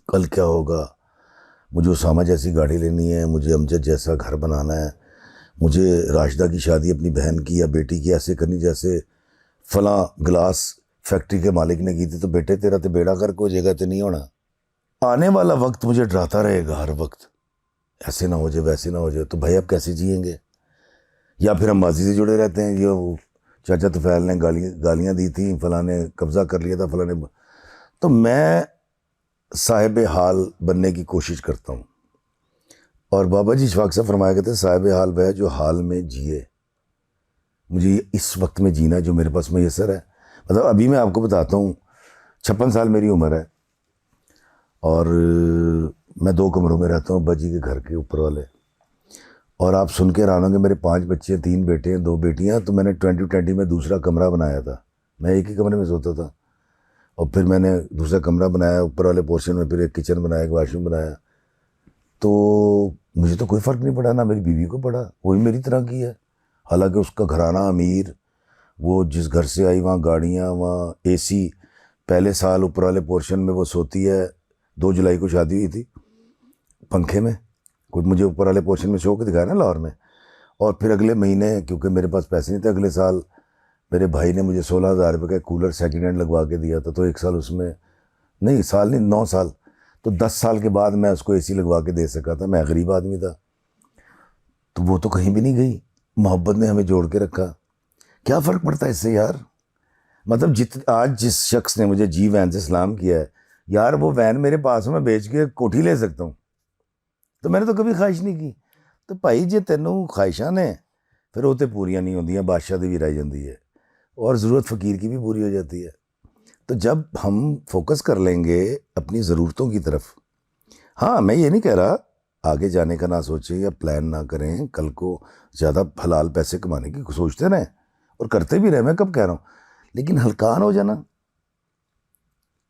کل کیا ہوگا، مجھے اسامہ جیسی گاڑی لینی ہے، مجھے امجد جیسا گھر بنانا ہے، مجھے راشدہ کی شادی اپنی بہن کی یا بیٹی کی ایسے کرنی جیسے فلاں گلاس فیکٹری کے مالک نے کی تھی، تو بیٹے تیرا تو بیڑا کر کوئی جگہ تے نہیں ہونا. آنے والا وقت مجھے ڈراتا رہے گا ہر وقت، ایسے نہ ہو جائے ویسے نہ ہو جائے. تو بھائی اب کیسے جئیں گے؟ یا پھر ہم ماضی سے جڑے رہتے ہیں. یہ چاچا طفیل نے گالیاں دی تھیں، فلاں نے قبضہ کر لیا تھا، فلاں نے. تو میں صاحب حال بننے کی کوشش کرتا ہوں. اور بابا جی اشفاق صاحب فرمایا کرتے ہیں صاحب حال وہ ہے جو حال میں جیے. مجھے اس وقت میں جینا جو میرے پاس میسر ہے. مطلب ابھی میں آپ کو بتاتا ہوں 56 سال میری عمر ہے اور میں 2 کمروں میں رہتا ہوں ابا جی کے گھر کے اوپر والے. اور آپ سن کے حیران ہوں گے میرے 5 بچے ہیں، 3 بیٹے ہیں 2 بیٹیاں. تو میں نے 2020 میں دوسرا کمرہ بنایا تھا. میں ایک ہی کمرے میں سوتا تھا اور پھر میں نے دوسرا کمرہ بنایا اوپر والے پورشن میں، پھر ایک کچن بنایا، ایک واش روم بنایا. تو مجھے تو کوئی فرق نہیں پڑا، نہ میری بیوی کو پڑا، وہی میری طرح کی ہے. حالانکہ اس کا گھرانہ امیر، وہ جس گھر سے آئی وہاں گاڑیاں، وہاں اے سی. پہلے سال اوپر والے پورشن میں وہ سوتی ہے، 2 جولائی کو شادی ہوئی تھی، پنکھے میں. کچھ مجھے اوپر والے پورشن میں شو کے دکھایا نا لاہور میں. اور پھر اگلے مہینے کیونکہ میرے پاس پیسے نہیں تھے، اگلے سال میرے بھائی نے مجھے 16,000 روپے کا کولر سیکنڈ ہینڈ لگوا کے دیا تھا. تو 1 سال اس میں نہیں، سال نہیں 9 سال، تو 10 سال کے بعد میں اس کو اے سی لگوا کے دے سکا تھا. میں غریب آدمی تھا. تو وہ تو کہیں بھی نہیں گئی، محبت نے ہمیں جوڑ کے رکھا. کیا فرق پڑتا ہے اس سے یار؟ مطلب آج جس شخص نے مجھے جی وین سے سلام کیا ہے، یار وہ وین میرے پاس میں بیچ کے کوٹھی لے سکتا ہوں. تو میں نے تو کبھی خواہش نہیں کی. تو بھائی جے تینوں خواہشاں نے پھر وہ تو پوریاں نہیں ہوندیاں، بادشاہ دی بھی رہ جاندی ہے اور ضرورت فقیر کی بھی پوری ہو جاتی ہے. تو جب ہم فوکس کر لیں گے اپنی ضرورتوں کی طرف، ہاں میں یہ نہیں کہہ رہا آگے جانے کا نہ سوچیں یا پلان نہ کریں، کل کو زیادہ حلال پیسے کمانے کی سوچتے رہیں اور کرتے بھی رہیں، میں کب کہہ رہا ہوں، لیکن ہلکان ہو جانا.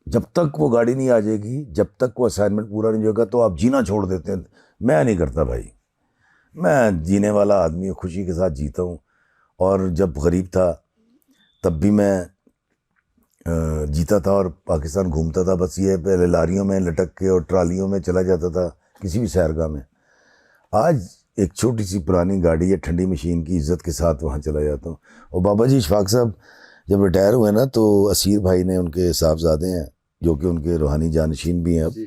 جب تک وہ گاڑی نہیں آ جائے گی، جب تک وہ اسائنمنٹ پورا نہیں ہوگا تو آپ جینا چھوڑ دیتے ہیں. میں نہیں کرتا بھائی، میں جینے والا آدمی ہوں، خوشی کے ساتھ جیتا ہوں. اور جب غریب تھا تب بھی میں جیتا تھا اور پاکستان گھومتا تھا. بس یہ پہلے لاریوں میں لٹک کے اور ٹرالیوں میں چلا جاتا تھا کسی بھی سیرگاہ میں. آج ایک چھوٹی سی پرانی گاڑی ہے، ٹھنڈی مشین کی، عزت کے ساتھ وہاں چلا جاتا ہوں. اور بابا جی اشفاق صاحب جب ریٹائر ہوئے نا تو اسیر بھائی نے، ان کے صاحبزادے ہیں جو کہ ان کے روحانی جانشین بھی ہیں اب،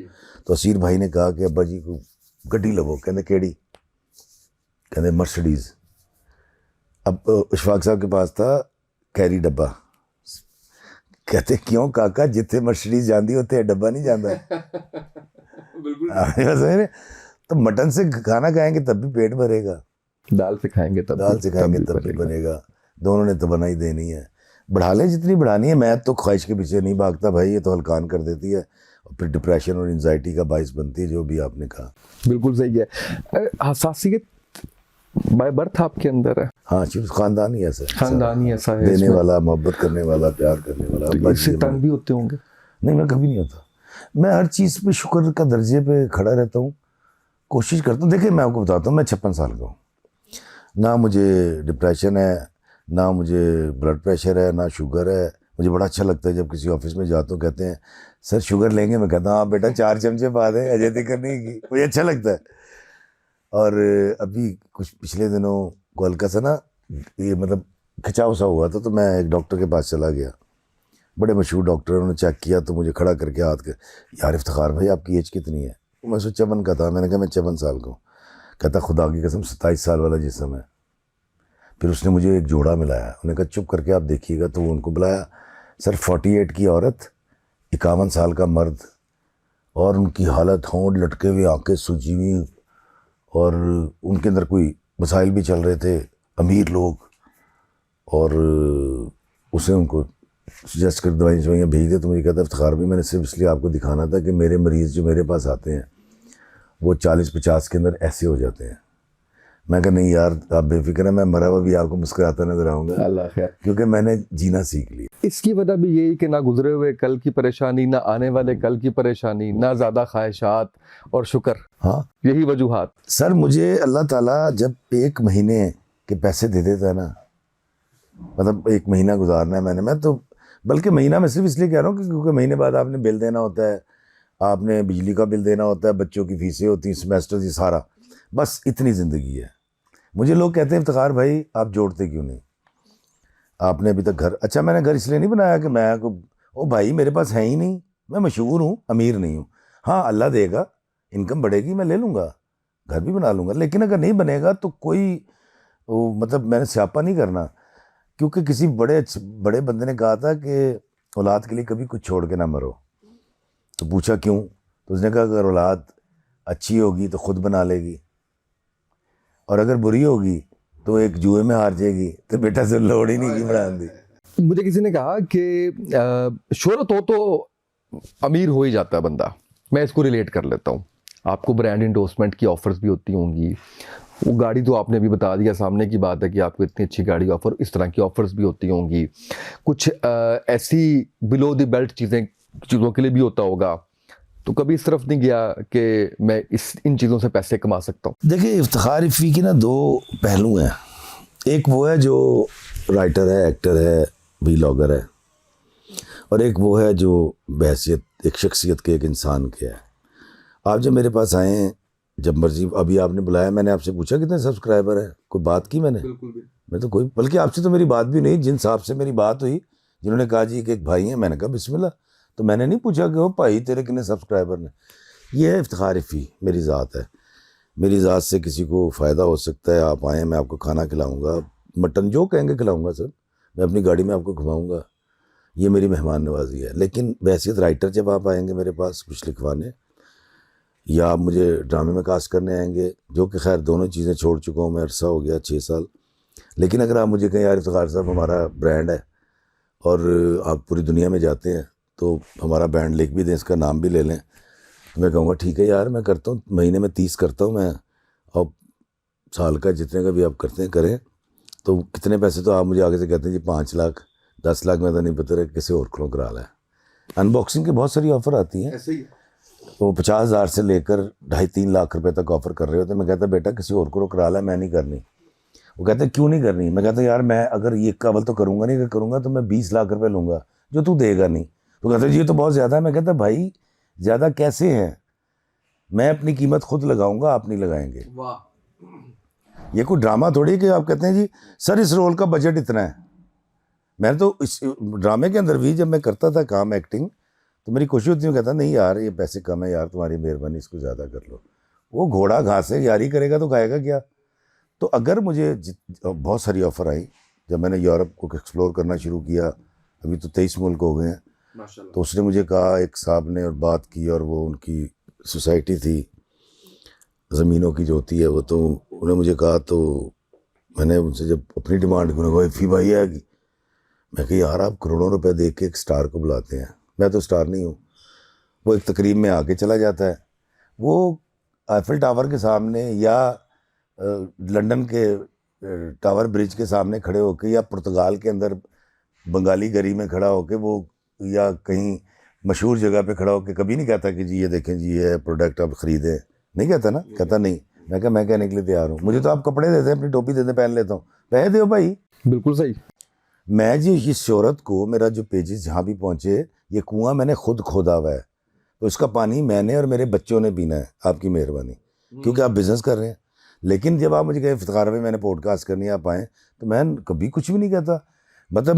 تو اسیر بھائی نے کہا کہ ابا جی کو گڈی لو. کہنے کیڑی؟ کہنے مرسڈیز. اب اشفاق صاحب کے پاس تھا کیری ڈبہ. کہتے کیوں کاکا، جتنے مرسڈیز جاندی ہوتے ڈبہ نہیں جاندہ. بالکل. تو مٹن سے کھانا کھائیں گے تب بھی پیٹ بھرے گا، دال سے کھائیں گے تب بھی بنے گا. دونوں نے تو بنائی دینی ہے. بڑھا لیں جتنی بڑھانی ہے. میں تو خواہش کے پیچھے نہیں بھاگتا بھائی، یہ تو ہلکان کر دیتی ہے اور پھر ڈپریشن اور انزائٹی کا باعث بنتی ہے، جو بھی آپ نے کہا. بالکل صحیح ہے. حساسیت بائی برتھ آپ کے اندر ہے؟ ہاں خاندانی ایسا ہے، خاندانی ایسا ہے، دینے والا، محبت کرنے والا، پیار کرنے والا. اس سے تنگ بھی ہوتے ہوں گے؟ نہیں، میں کبھی نہیں ہوتا. میں ہر چیز پہ شکر کا درجے پہ کھڑا رہتا ہوں، کوشش کرتا ہوں. دیکھیں میں آپ کو بتاتا ہوں، میں 56 سال کا ہوں، نہ مجھے ڈپریشن ہے، نہ مجھے بلڈ پریشر ہے، نہ شوگر ہے. مجھے بڑا اچھا لگتا ہے جب کسی آفس میں جاتا ہوں کہتے ہیں سر شوگر لیں گے، میں کہتا ہوں ہاں بیٹا 4 چمچے پا دیں، اجے تک نہیں کی. مجھے اچھا لگتا ہے. اور ابھی کچھ پچھلے دنوں کو ہلکا سا نا یہ مطلب کھچاؤ سا ہوا تھا، تو میں ایک ڈاکٹر کے پاس چلا گیا، بڑے مشہور ڈاکٹر. انہوں نے چیک کیا تو مجھے کھڑا کر کے ہاتھ کے، یار افتخار بھائی آپ کی ایج کتنی ہے؟ میں 54 کا تھا. میں نے کہا میں 54 سال کا ہوں. کہتا خدا کی قسم 27 سال والا جسم ہے. پھر اس نے مجھے ایک جوڑا ملایا, انہوں نے کہا چپ کر کے آپ دیکھیے گا. تو وہ ان کو بلایا. سر 48 کی عورت, 51 سال کا مرد, اور ان کی حالت ہونٹ لٹکے ہوئے, آنکھیں سجی ہوئی, اور ان کے اندر کوئی مسائل بھی چل رہے تھے, امیر لوگ. اور اسے ان کو سجیسٹ کر دوائیاں بھیج دے. تو مجھے کہتا افتخار بھی میں نے صرف اس لیے آپ کو دکھانا تھا کہ میرے مریض جو میرے پاس آتے ہیں وہ 40-50 کے اندر ایسے ہو جاتے ہیں. میں کہا نہیں یار آپ بے فکر ہیں, میں مرا ہوا بھی آپ کو مسکراتا نظر آؤں گا, اللہ خیر. کیونکہ میں نے جینا سیکھ لیا. اس کی وجہ بھی یہی کہ نہ گزرے ہوئے کل کی پریشانی, نہ آنے والے کل کی پریشانی, نہ زیادہ خواہشات اور شکر, ہاں یہی وجوہات. سر مجھے اللہ تعالیٰ جب 1 مہینے کے پیسے دے دیتا ہے نا, مطلب 1 مہینہ گزارنا ہے میں تو, بلکہ مہینہ میں صرف اس لیے کہہ رہا ہوں کہ کیونکہ مہینے بعد آپ نے بل دینا ہوتا ہے, آپ نے بجلی کا بل دینا ہوتا ہے, بچوں کی فیسیں ہوتی ہیں, سیمیسٹر, یہ سارا, بس اتنی زندگی ہے. مجھے لوگ کہتے ہیں افتخار بھائی آپ جوڑتے کیوں نہیں, آپ نے ابھی تک گھر. اچھا میں نے گھر اس لیے نہیں بنایا کہ میں او بھائی میرے پاس ہے ہی نہیں, میں مشہور ہوں, امیر نہیں ہوں. ہاں اللہ دے گا, انکم بڑھے گی, میں لے لوں گا, گھر بھی بنا لوں گا. لیکن اگر نہیں بنے گا تو کوئی مطلب میں نے سیاپا نہیں کرنا. کیونکہ کسی بڑے بندے نے کہا تھا کہ اولاد کے لیے کبھی کچھ چھوڑ کے نہ مرو. تو پوچھا کیوں, تو اس نے کہا اگر اولاد اچھی ہوگی تو خود بنا لے گی, اور اگر بری ہوگی تو ایک جوئے میں ہار جائے گی, تو بیٹا سے لوڑ ہی نہیں کی بڑھان دی. مجھے کسی نے کہا کہ شہرت ہو تو امیر ہو ہی جاتا ہے بندہ. میں اس کو ریلیٹ کر لیتا ہوں. آپ کو برانڈ انڈورسمنٹ کی آفرز بھی ہوتی ہوں گی, وہ گاڑی تو آپ نے بھی بتا دیا, سامنے کی بات ہے کہ آپ کو اتنی اچھی گاڑی آفر, اس طرح کی آفرز بھی ہوتی ہوں گی. کچھ ایسی بلو دی بیلٹ چیزوں کے لیے بھی ہوتا ہوگا. تو کبھی اس طرف نہیں گیا کہ میں ان چیزوں سے پیسے کما سکتا ہوں؟ دیکھیں افتخار افی کی نا 2 پہلو ہیں. ایک وہ ہے جو رائٹر ہے, ایکٹر ہے, ویلاگر ہے, اور ایک وہ ہے جو بحیثیت ایک شخصیت کے, ایک انسان کے ہے. آپ جب میرے پاس آئے ہیں جب مرضی, ابھی آپ نے بلایا, میں نے آپ سے پوچھا کتنے سبسکرائبر ہیں, کوئی بات کی میں نے؟ بالکل بھی میں تو کوئی, بلکہ آپ سے تو میری بات بھی نہیں. جن صاحب سے میری بات ہوئی جنہوں نے کہا جی کہ ایک بھائی ہیں, میں نے کہا بسم اللہ. تو میں نے نہیں پوچھا کہ وہ بھائی تیرے کتنے سبسکرائبر نے. یہ ہے افتخار افی, میری ذات ہے. میری ذات سے کسی کو فائدہ ہو سکتا ہے, آپ آئیں, میں آپ کو کھانا کھلاؤں گا, مٹن جو کہیں گے کھلاؤں گا سر, میں اپنی گاڑی میں آپ کو گھماؤں گا, یہ میری مہمان نوازی ہے. لیکن بحیثیت رائٹر جب آپ آئیں گے میرے پاس کچھ لکھوانے, یا آپ مجھے ڈرامے میں کاسٹ کرنے آئیں گے, جو کہ خیر دونوں چیزیں چھوڑ چکا ہوں میں, عرصہ ہو گیا 6 سال. لیکن اگر آپ مجھے کہیں یار افتخار صاحب ہمارا برانڈ ہے اور آپ پوری دنیا میں جاتے ہیں تو ہمارا برانڈ لکھ بھی دیں, اس کا نام بھی لے لیں, تو میں کہوں گا ٹھیک ہے یار میں کرتا ہوں, مہینے میں 30 کرتا ہوں میں, اور سال کا جتنے کا بھی آپ کرتے ہیں کریں. تو کتنے پیسے تو آپ مجھے آگے سے کہتے ہیں جی 5 لاکھ 10 لاکھ, میں تو نہیں پتہ رہا کسی اور کھڑوں کرا لیں. ان باکسنگ کی بہت ساری آفر آتی ہیں, ایسے ہی. وہ 50,000 سے لے کر 2.5-3 لاکھ روپے تک آفر کر رہے ہوتے ہیں. میں کہتا بیٹا کسی اور کو کرا لیں, میں نہیں کرنی. وہ کہتے ہیں کیوں نہیں کرنی؟ میں کہتا یار میں اگر یہ قبل تو کروں گا نہیں, اگر کروں گا تو میں 20 لاکھ روپے لوں گا جو تو دے گا نہیں. تو کہتے جی یہ تو بہت زیادہ ہے. میں کہتا بھائی زیادہ کیسے ہیں, میں اپنی قیمت خود لگاؤں گا, آپ نہیں لگائیں گے. واہ. یہ کوئی ڈرامہ تھوڑی کہ آپ کہتے ہیں جی سر اس رول کا بجٹ اتنا ہے. میں تو اس ڈرامے کے اندر بھی جب میں کرتا تھا کام ایکٹنگ, تو میری کوشش ہوتی ہے, کہتا نہیں یار یہ پیسے کم ہے یار, تمہاری مہربانی اس کو زیادہ کر لو. وہ گھوڑا گھاس ہے, یاری کرے گا تو کھائے گا کیا. تو اگر مجھے بہت ساری آفر آئی جب میں نے یورپ کو ایکسپلور کرنا شروع کیا, ابھی تو 23 ملک ہو گئے ہیں, تو اس نے مجھے کہا ایک صاحب نے اور بات کی, اور وہ ان کی سوسائٹی تھی زمینوں کی جو ہوتی ہے وہ, تو انہوں نے مجھے کہا, تو میں نے ان سے جب اپنی ڈیمانڈ کی, فی بھائی ہے کہ میں کہ یار آپ کروڑوں روپے دے کے ایک سٹار کو بلاتے ہیں, میں تو سٹار نہیں ہوں. وہ ایک تقریب میں آ کے چلا جاتا ہے, وہ ایفل ٹاور کے سامنے یا لنڈن کے ٹاور برج کے سامنے کھڑے ہو کے, یا پرتگال کے اندر بنگالی گری میں کھڑا ہو کے, وہ یا کہیں مشہور جگہ پہ کھڑا ہو کے کبھی نہیں کہتا کہ جی یہ دیکھیں جی یہ پروڈکٹ آپ خریدیں, نہیں کہتا نا, کہتا نہیں. میں کہا میں کہنے کے لیے تیار ہوں, مجھے تو آپ کپڑے دیتے ہیں, اپنی ٹوپی دیتے, پہن لیتا ہوں, پہن دیو بھائی. بالکل صحیح. میں جی اس شہرت کو, میرا جو پیجز جہاں بھی پہنچے, یہ کنواں میں نے خود کھودا ہوا ہے, تو اس کا پانی میں نے اور میرے بچوں نے پینا ہے, آپ کی مہربانی, کیونکہ آپ بزنس کر رہے ہیں. لیکن جب آپ مجھے کہیں افتخار میں نے پوڈ کاسٹ کرنی ہے آپ آئیں, تو میں کبھی کچھ بھی نہیں کہتا. مطلب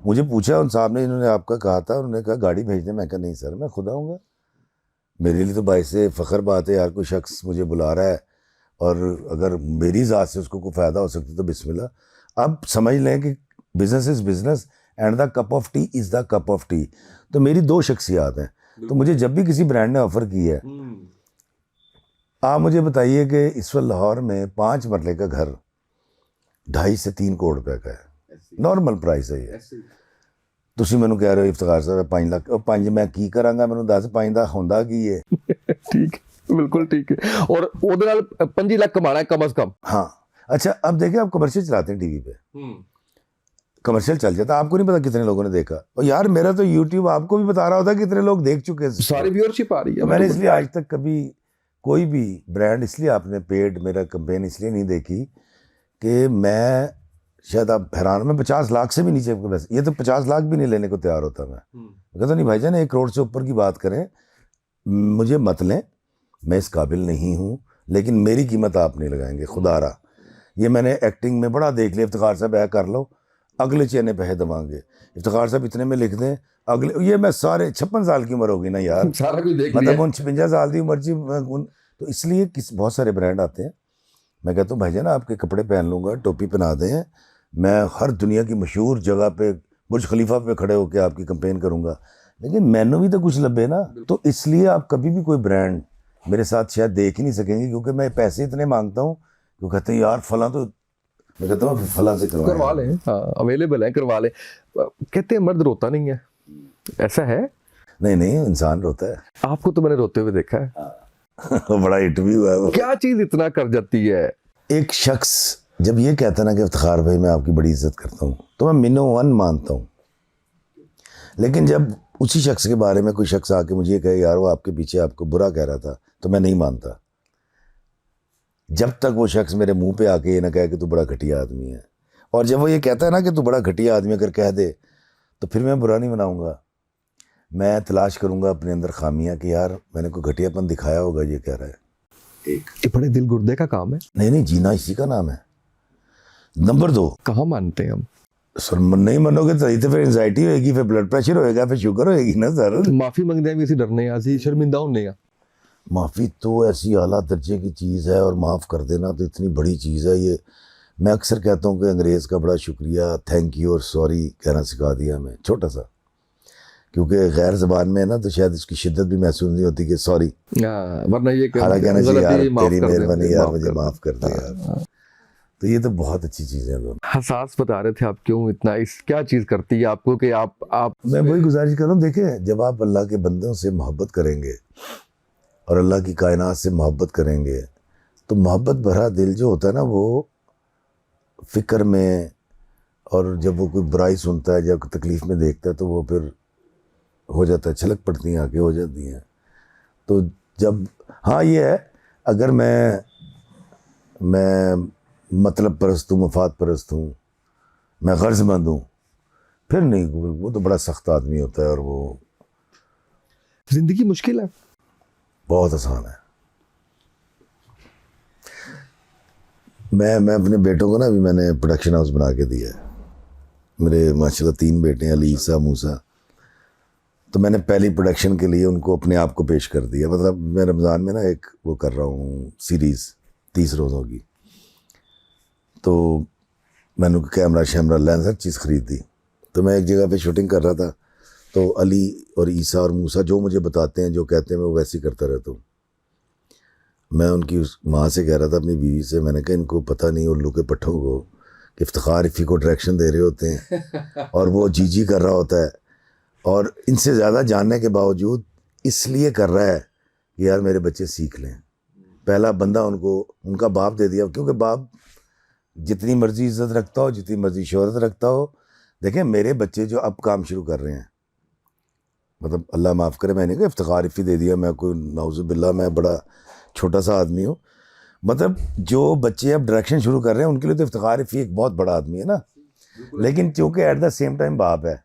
مجھے پوچھا ان صاحب نے, انہوں نے آپ کا کہا تھا, انہوں نے کہا گاڑی بھیج دیں, میں کہا نہیں سر میں خود آؤں گا. میرے لیے تو باعث فخر بات ہے یار، کوئی شخص مجھے بلا رہا ہے اور اگر میری ذات سے اس کو کوئی فائدہ ہو سکتا تو بسم اللہ۔ اب سمجھ لیں کہ business is business and the cup of T is the cup of T. تو میری دو شخصیات ہیں، تو مجھے جب بھی کسی برانڈ نے آفر کی ہے، آپ مجھے بتائیے کہ اس وقت لاہور میں 5 مرلے کا گھر 2.5 سے 3 کروڑ روپے کا ہے، نارمل پرائس ہے یہ۔ ਤੁਸੀਂ ਮੈਨੂੰ ਕਹਿ ਰਹੇ ਹੋ ਇਫਤਖਾਰ ਸਾਹਿਬ 5 ਲੱਖ, ਉਹ 5 ਮੈਂ ਕੀ ਕਰਾਂਗਾ, ਮੈਨੂੰ ਦੱਸ 5 ਦਾ ਹੁੰਦਾ ਕੀ ਹੈ। ਠੀਕ ਹੈ, ਬਿਲਕੁਲ ਠੀਕ ਹੈ। اور ਉਹਦੇ ਨਾਲ 5 ਲੱਖ ਕਮਾਣਾ ਹੈ ਕਮ از کم। ہاں اچھا، اب دیکھیں آپ کمرشل چلاتے ہیں ٹی وی پہ، کمرشل چل جاتا ہے، آپ کو نہیں پتا کتنے لوگوں نے دیکھا، اور یار میرا تو یوٹیوب آپ کو بھی بتا رہا ہوتا ہے کتنے لوگ دیکھ چکے ہیں، ساری ویورشپ آ رہی ہے۔ میں نے اس لیے آج تک کبھی کوئی بھی برانڈ، اس لیے آپ نے پیڈ میرا کمپین اس لیے نہیں دیکھی کہ میں شاید آپ حیران، میں 50 لاکھ سے بھی نیچے کے پیسے، یہ تو 50 لاکھ بھی نہیں لینے کو تیار ہوتا میں کہتا نہیں بھائی جان 1 کروڑ سے اوپر کی بات کریں، مجھے مت لیں، میں اس قابل نہیں ہوں، لیکن میری قیمت آپ نہیں لگائیں گے خدا را۔ یہ میں نے ایکٹنگ میں بڑا دیکھ لیا، افتخار صاحب ایک کر لو اگلے چینے پیسے دبائیں گے، افتخار صاحب اتنے میں لکھ دیں اگلے، یہ میں سارے 56 سال کی عمر ہوگی نا یار، سارا کچھ دیکھ لیا، مطلب ان 56 سال کی عمر جی، تو اس لیے بہت سارے برانڈ آتے ہیں، میں کہتا ہوں بھائی جان آپ کے کپڑے پہن لوں گا، ٹوپی پہنا دیں، میں ہر دنیا کی مشہور جگہ پہ برج خلیفہ پہ کھڑے ہو کے آپ کی کمپین کروں گا، لیکن مینو بھی تو کچھ لبے نا۔ تو اس لیے آپ کبھی بھی کوئی برانڈ میرے ساتھ شاید دیکھ ہی نہیں سکیں گے، کیونکہ میں پیسے اتنے مانگتا ہوں کہ کہتے ہیں یار فلاں، تو میں کہتا ہوں فلاں سے کروا لیں، ہاں اویلیبل ہیں، کروا لیں۔ کہتے ہیں مرد روتا نہیں ہے، ایسا ہے؟ نہیں انسان روتا ہے، آپ کو تو میں نے روتے ہوئے دیکھا ہے، بڑا ہٹ بھی ہوا ہے وہ۔ کیا چیز اتنا کر جاتی ہے؟ ایک شخص جب یہ کہتا ہے نا کہ افتخار بھائی میں آپ کی بڑی عزت کرتا ہوں، تو میں منو ون مانتا ہوں، لیکن جب اسی شخص کے بارے میں کوئی شخص آ کے مجھے کہے یار وہ آپ کے پیچھے آپ کو برا کہہ رہا تھا، تو میں نہیں مانتا جب تک وہ شخص میرے منہ پہ آ کے یہ نہ کہے کہ تو بڑا گھٹیا آدمی ہے۔ اور جب وہ یہ کہتا ہے نا کہ تو بڑا گھٹیا آدمی اگر کہہ دے تو پھر میں برا نہیں بناؤں گا، میں تلاش کروں گا اپنے اندر خامیاں کہ یار میں نے کوئی گھٹیا پن دکھایا ہوگا یہ کہہ رہا ہے۔ یہ بڑے دل گردے کا کام ہے۔ نہیں جینا اسی کا نام ہے۔ نمبر 2، کہاں مانتے ہیں ہم؟ سر نہیں منو گے تو پھر انزائٹی ہوئے گی، پھر بلڈ پریشر ہوئے گا، پھر شوگر ہوئے گی نا سر۔ معافی منگتے ہیں بھی اسی ڈرنے اسی شرمندہ ہونے ہیں۔ معافی تو ایسی اعلیٰ درجے کی چیز ہے، اور معاف کر دینا تو اتنی بڑی چیز ہے۔ یہ میں اکثر کہتا ہوں کہ انگریز کا بڑا شکریہ، تھینک یو اور سوری کہنا سکھا دیا ہمیں، چھوٹا سا، کیونکہ غیر زبان میں ہے نا تو شاید اس کی شدت بھی محسوس نہیں ہوتی کہ سوری، ورنہ یہ کہ حالانکہ کہنا چاہیے یار تیری مہربانی یار مجھے معاف کر دے یار۔ تو یہ تو بہت اچھی چیزیں ہیں۔ حساس بتا رہے تھے آپ، کیوں اتنا اس کیا چیز کرتی ہے آپ کو کہ آپ میں وہی گزارش کر رہا ہوں، دیکھیں جب آپ اللہ کے بندوں سے محبت کریں گے اور اللہ کی کائنات سے محبت کریں گے تو محبت بھرا دل جو ہوتا ہے نا وہ فکر میں، اور جب وہ کوئی برائی سنتا ہے، جب تکلیف میں دیکھتا ہے تو وہ پھر ہو جاتا ہے، چھلک پڑتی ہیں آنکھیں ہو جاتی ہیں۔ تو جب ہاں یہ ہے اگر میں مطلب پرست ہوں، مفاد پرست ہوں، میں غرض مند ہوں، پھر نہیں، وہ تو بڑا سخت آدمی ہوتا ہے، اور وہ زندگی مشکل ہے، بہت آسان ہے۔ میں اپنے بیٹوں کو نا ابھی میں نے پروڈکشن ہاؤس بنا کے دیا ہے، میرے ماشاءاللہ 3 بیٹے ہیں، علی، عیسیٰ، موسیٰ، تو میں نے پہلی پروڈکشن کے لیے ان کو اپنے آپ کو پیش کر دیا، مطلب میں رمضان میں نا ایک وہ کر رہا ہوں سیریز 30 روزوں کی، تو میں نے کیمرہ شیمرہ لینس ہر چیز خرید دی، تو میں ایک جگہ پہ شوٹنگ کر رہا تھا، تو علی اور عیسیٰ اور موسیٰ جو مجھے بتاتے ہیں، جو کہتے ہیں میں ویسے ہی کرتا رہتا ہوں۔ میں ان کی ماں سے کہہ رہا تھا، اپنی بیوی سے، میں نے کہا ان کو پتہ نہیں الو کے پٹھوں کو کہ افتخار افی کو ڈائریکشن دے رہے ہوتے ہیں اور وہ جی کر رہا ہوتا ہے، اور ان سے زیادہ جاننے کے باوجود اس لیے کر رہا ہے کہ یار میرے بچے سیکھ لیں۔ پہلا بندہ ان کو ان کا باپ دے دیا، کیونکہ باپ جتنی مرضی عزت رکھتا ہو، جتنی مرضی شہرت رکھتا ہو، دیکھیں میرے بچے جو اب کام شروع کر رہے ہیں، مطلب اللہ معاف کرے میں نے کہا افتخار افی دے دیا، میں کوئی نعوذ باللہ میں بڑا چھوٹا سا آدمی ہوں، مطلب جو بچے اب ڈائریکشن شروع کر رہے ہیں ان کے لیے تو افتخار افی ایک بہت بڑا آدمی ہے نا، لیکن چونکہ ایٹ دا سیم ٹائم باپ ہے،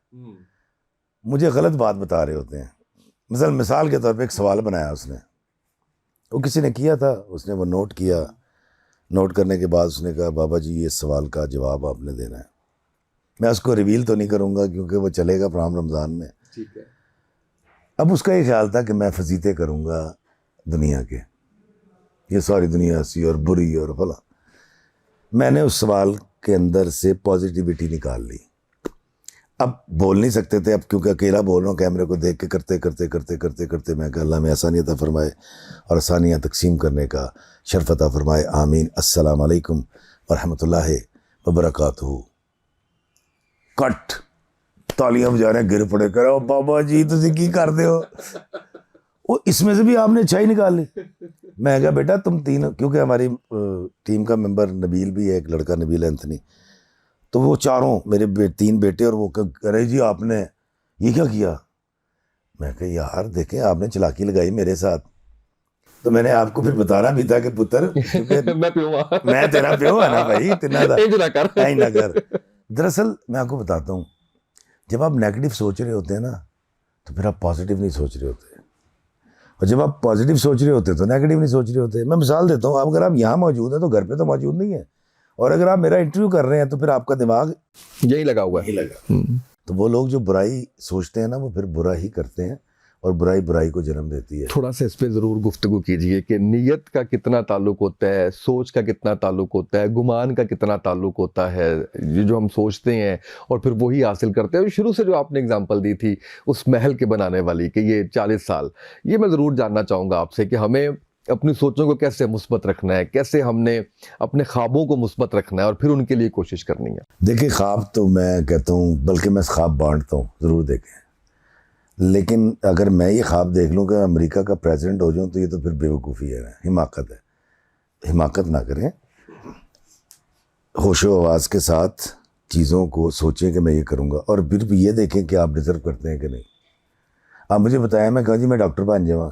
مجھے غلط بات بتا رہے ہوتے ہیں۔ مثال کے طور پہ ایک سوال بنایا اس نے، وہ کسی نے کیا تھا، اس نے وہ نوٹ کیا، نوٹ کرنے کے بعد اس نے کہا بابا جی یہ سوال کا جواب آپ نے دینا ہے۔ میں اس کو ریویل تو نہیں کروں گا کیونکہ وہ چلے گا پرام رمضان میں، اب اس کا یہ خیال تھا کہ میں فضیلتیں کروں گا دنیا کے، یہ ساری دنیا ایسی اور بری اور فلاں. میں نے اس سوال کے اندر سے پازیٹیوٹی نکال لی. اب بول نہیں سکتے تھے، اب کیونکہ اکیلا بول رہا ہوں کیمرے کو دیکھ کے کرتے میں کہ اللہ میں آسانی عطا فرمائے اور آسانیاں تقسیم کرنے کا شرف عطا فرمائے، آمین. السلام علیکم ورحمۃ اللہ وبرکاتہ. کٹ تالیاں بجا رہے ہیں، گر پڑے کر بابا جی تسی کی کرتے ہو. وہ اس میں سے بھی آپ نے اچھائی نکال لی. میں کہا بیٹا تم تین، کیونکہ ہماری ٹیم کا ممبر نبیل بھی ہے، ایک لڑکا نبیل اینتھنی، تو وہ چاروں میرے تین بیٹے، اور وہ کہہ رہے جی آپ نے یہ کیا کیا. میں کہا یار دیکھیں آپ نے چلاکی لگائی میرے ساتھ. تو میں نے آپ کو پھر بتانا بھی تھا کہ پتر میں پیوں میں تیرا پیو ہے نا بھائی، تینا نہ کر. دراصل میں آپ کو بتاتا ہوں، جب آپ نیگیٹو سوچ رہے ہوتے ہیں نا تو پھر آپ پازیٹیو نہیں سوچ رہے ہوتے، اور جب آپ پازیٹیو سوچ رہے ہوتے تو نیگیٹو نہیں سوچ رہے ہوتے. میں مثال دیتا ہوں، اگر آپ یہاں موجود ہیں تو گھر پہ تو موجود نہیں ہیں، اور اگر آپ میرا انٹرویو کر رہے ہیں تو پھر آپ کا دماغ یہی لگا ہوا ہے. تو وہ لوگ جو برائی سوچتے ہیں نا وہ پھر برا ہی کرتے ہیں، اور برائی کو جنم دیتی ہے. تھوڑا سا اس پہ ضرور گفتگو کیجئے کہ نیت کا کتنا تعلق ہوتا ہے، سوچ کا کتنا تعلق ہوتا ہے، گمان کا کتنا تعلق ہوتا ہے. یہ جو ہم سوچتے ہیں اور پھر وہی حاصل کرتے ہیں. شروع سے جو آپ نے اگزامپل دی تھی اس محل کے بنانے والی کہ یہ 40 سال، یہ میں ضرور جاننا چاہوں گا آپ سے کہ ہمیں اپنی سوچوں کو کیسے مثبت رکھنا ہے، کیسے ہم نے اپنے خوابوں کو مثبت رکھنا ہے اور پھر ان کے لیے کوشش کرنی ہے. دیکھیں خواب تو میں کہتا ہوں، بلکہ میں خواب بانٹتا ہوں، ضرور دیکھیں، لیکن اگر میں یہ خواب دیکھ لوں کہ امریکہ کا پریزیڈنٹ ہو جاؤں تو یہ تو پھر بے وقوفی ہے، حماقت ہے. حماقت نہ کریں، ہوش و آواز کے ساتھ چیزوں کو سوچیں کہ میں یہ کروں گا، اور پھر بھی یہ دیکھیں کہ آپ ڈیزرو کرتے ہیں کہ نہیں. آپ مجھے بتایا، میں کہا جی میں ڈاکٹر بن جاواں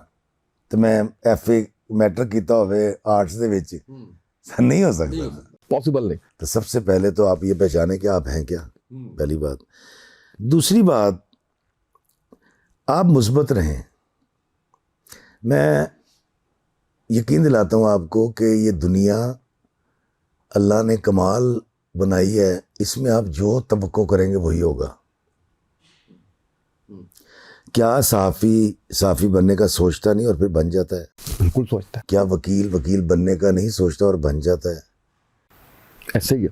تو میں ایف اے میٹرک کیتا ہوئے آرٹس دے وچ نہیں ہو سکتا، پاسبل نہیں. تو سب سے پہلے تو آپ یہ پہچانیں کہ آپ ہیں کیا، پہلی بات. دوسری بات، آپ مثبت رہیں. میں یقین دلاتا ہوں آپ کو کہ یہ دنیا اللہ نے کمال بنائی ہے، اس میں آپ جو توقع کریں گے وہی ہوگا. کیا صحافی بننے کا سوچتا نہیں اور پھر بن جاتا ہے؟ بالکل سوچتا ہے. کیا وکیل بننے کا نہیں سوچتا اور بن جاتا ہے؟ ایسے ہی ہے.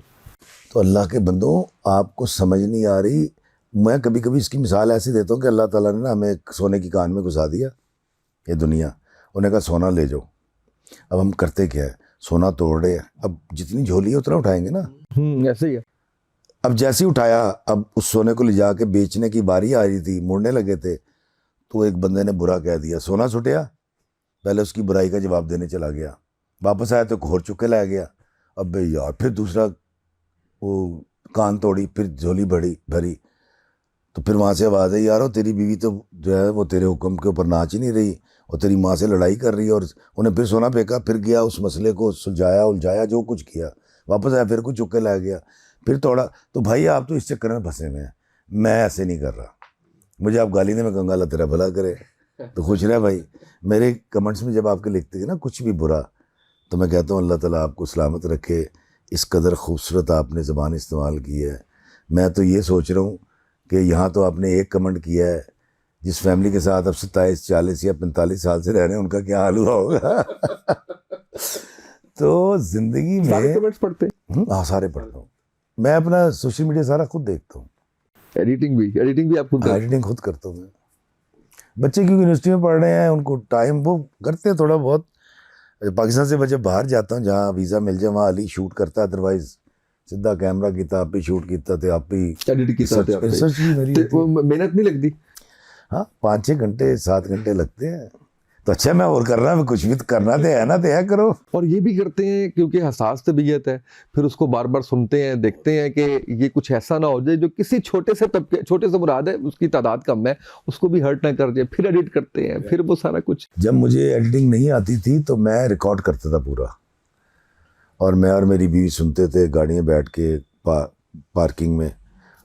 تو اللہ کے بندوں، آپ کو سمجھ نہیں آ رہی. میں کبھی کبھی اس کی مثال ایسی دیتا ہوں کہ اللہ تعالیٰ نے نا ہمیں سونے کی کان میں گھسا دیا یہ دنیا، انہیں کہا سونا لے جاؤ. اب ہم کرتے کیا ہے، سونا توڑ رہے ہیں. اب جتنی جھولی ہے اتنا اٹھائیں گے نا. ایسے ہی ہے. اب جیسے ہی اٹھایا، اب اس سونے کو لے جا کے بیچنے کی باری آ رہی تھی، مڑنے لگے تھے، تو ایک بندے نے برا کہہ دیا، سونا چھٹیا. پہلے اس کی برائی کا جواب دینے چلا گیا، واپس آیا تو گھور چکے لایا گیا. اب بھائی یار پھر دوسرا وہ کان توڑی، پھر جھولی بھری، تو پھر وہاں سے آواز ہے، یارو تیری بیوی تو جو ہے وہ تیرے حکم کے اوپر ناچ ہی نہیں رہی اور تیری ماں سے لڑائی کر رہی ہے. اور انہیں پھر سونا پھینکا، پھر گیا اس مسئلے کو الجھایا جو کچھ کیا، واپس آیا پھر کچھ چکے لایا گیا، پھر توڑا. تو بھائی آپ تو اس چکر میں پھنسے ہوئے ہیں، میں ایسے نہیں کر رہا. مجھے آپ گالی دیں، میں کہوں گا اللہ تیرا بھلا کرے، تو خوش رہے بھائی. میرے کمنٹس میں جب آپ کے لکھتے ہیں نا کچھ بھی برا، تو میں کہتا ہوں اللہ تعالیٰ آپ کو سلامت رکھے. اس قدر خوبصورت آپ نے زبان استعمال کی ہے. میں تو یہ سوچ رہا ہوں کہ یہاں تو آپ نے ایک کمنٹ کیا ہے، جس فیملی کے ساتھ اب 27 40 یا 45 سال سے رہ رہے ہیں ان کا کیا حال ہوا ہوگا. تو زندگی میں سارے کمنٹس پڑھتے ہیں؟ ہاں سارے پڑھتا ہوں. میں اپنا سوشل میڈیا سارا خود دیکھتا ہوں. ایڈیٹنگ بھی آپ خود ایڈیٹنگ خود کرتا ہوں. میں بچے کیونکہ یونیورسٹی میں پڑھ رہے ہیں، ان کو ٹائم وہ کرتے ہیں تھوڑا بہت. پاکستان سے جب باہر جاتا ہوں جہاں ویزا مل جائے وہاں علی شوٹ کرتا ہے، ادروائز سیدھا کیمرہ کیتا، آپ بھی شوٹ کیتا تھے، آپ بھی ایڈٹ کیتا تھے. ریسرچ بھی میری محنت نہیں لگتی. ہاں 5-6 گھنٹے 7 گھنٹے لگتے ہیں. تو اچھا میں اور کر رہا ہوں، کچھ بھی کرنا تو ہے نا، تو ہے کرو. اور یہ بھی کرتے ہیں کیونکہ حساس طبیعت ہے، پھر اس کو بار بار سنتے ہیں، دیکھتے ہیں کہ یہ کچھ ایسا نہ ہو جائے جو کسی چھوٹے سے مراد ہے اس کی تعداد کم ہے، اس کو بھی ہرٹ نہ کر جائے. پھر ایڈٹ کرتے ہیں، پھر وہ سارا کچھ. جب مجھے ایڈیٹنگ نہیں آتی تھی تو میں ریکارڈ کرتا تھا پورا، اور میں اور میری بیوی سنتے تھے گاڑیاں بیٹھ کے پارکنگ میں.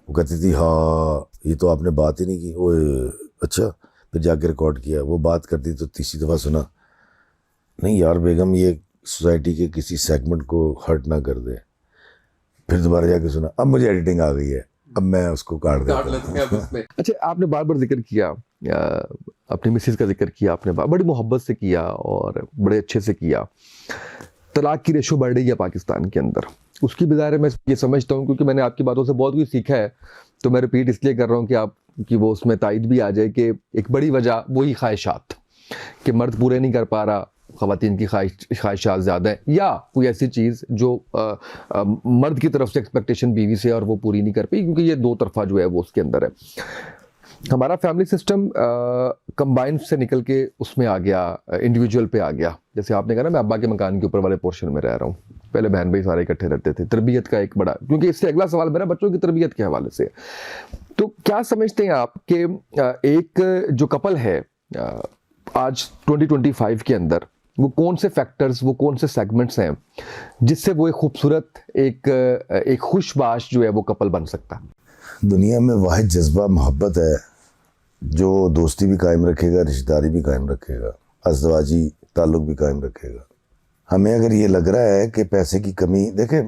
وہ کہتی تھی ہاں یہ تو آپ نے بات ہی نہیں کی. وہ اچھا، پھر جا کے ریکارڈ کیا. وہ بات کرتی تو تیسری دفعہ سنا، نہیں یار بیگم یہ سوسائٹی کے کسی سیگمنٹ کو ہرٹ نہ کر دے. پھر دوبارہ جا کے سنا. اب مجھے ایڈیٹنگ آ گئی ہے، اب میں اس کو کاٹ دیتا ہوں. اچھا آپ نے بار بار ذکر کیا اپنی مسز کا ذکر کیا آپ نے بڑی محبت سے کیا اور بڑے اچھے سے کیا. طلاق کی ریشو بڑھ رہی ہے پاکستان کے اندر, اس کی بظاہر میں یہ سمجھتا ہوں کیونکہ میں نے آپ کی باتوں سے بہت کچھ سیکھا ہے, تو میں ریپیٹ اس لیے کر رہا ہوں کہ آپ کی وہ اس میں تائید بھی آ جائے کہ ایک بڑی وجہ وہی خواہشات, کہ مرد پورے نہیں کر پا رہا, خواتین کی خواہشات زیادہ ہیں, یا کوئی ایسی چیز جو مرد کی طرف سے ایکسپیکٹیشن بیوی سے اور وہ پوری نہیں کر پائی, کیونکہ یہ دو طرفہ جو ہے وہ اس کے اندر ہے. ہمارا فیملی سسٹم کمبائن سے نکل کے اس میں آ گیا, انڈیویجول پہ آ گیا. جیسے آپ نے کہا نا میں ابا کے مکان کے اوپر والے پورشن میں رہ رہا ہوں, پہلے بہن بھائی سارے اکٹھے رہتے تھے. تربیت کا ایک بڑا, کیونکہ اس سے اگلا سوال میرا بچوں کی تربیت کے حوالے سے, تو کیا سمجھتے ہیں آپ کہ ایک جو کپل ہے آج 2025 کے اندر, وہ کون سے فیکٹرز, وہ کون سے سیگمنٹس ہیں جس سے وہ ایک خوبصورت ایک خوش باش جو ہے وہ کپل بن سکتا؟ دنیا میں واحد جذبہ محبت ہے جو دوستی بھی قائم رکھے گا, رشتہ داری بھی قائم رکھے گا, ازدواجی تعلق بھی قائم رکھے گا. ہمیں اگر یہ لگ رہا ہے کہ پیسے کی کمی, دیکھیں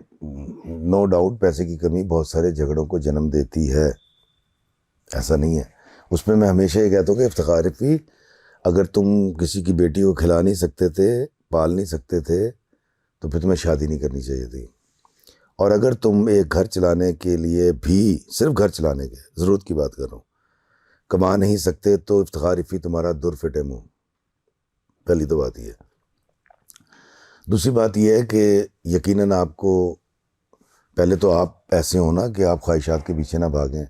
نو ڈاؤٹ پیسے کی کمی بہت سارے جھگڑوں کو جنم دیتی ہے, ایسا نہیں ہے. اس میں ہمیشہ یہ کہتا ہوں کہ افتخار رفیع, اگر تم کسی کی بیٹی کو کھلا نہیں سکتے تھے, پال نہیں سکتے تھے, تو پھر تمہیں شادی نہیں کرنی چاہیے تھی. اور اگر تم ایک گھر چلانے کے لیے بھی, صرف گھر چلانے کے ضرورت کی بات کر رہا ہوں, کما نہیں سکتے, تو افتخار رفیع تمہارا در فٹے منہ. پہلی تو بات یہ ہے. دوسری بات یہ ہے کہ یقیناً آپ کو پہلے تو آپ ایسے ہونا کہ آپ خواہشات کے پیچھے نہ بھاگیں,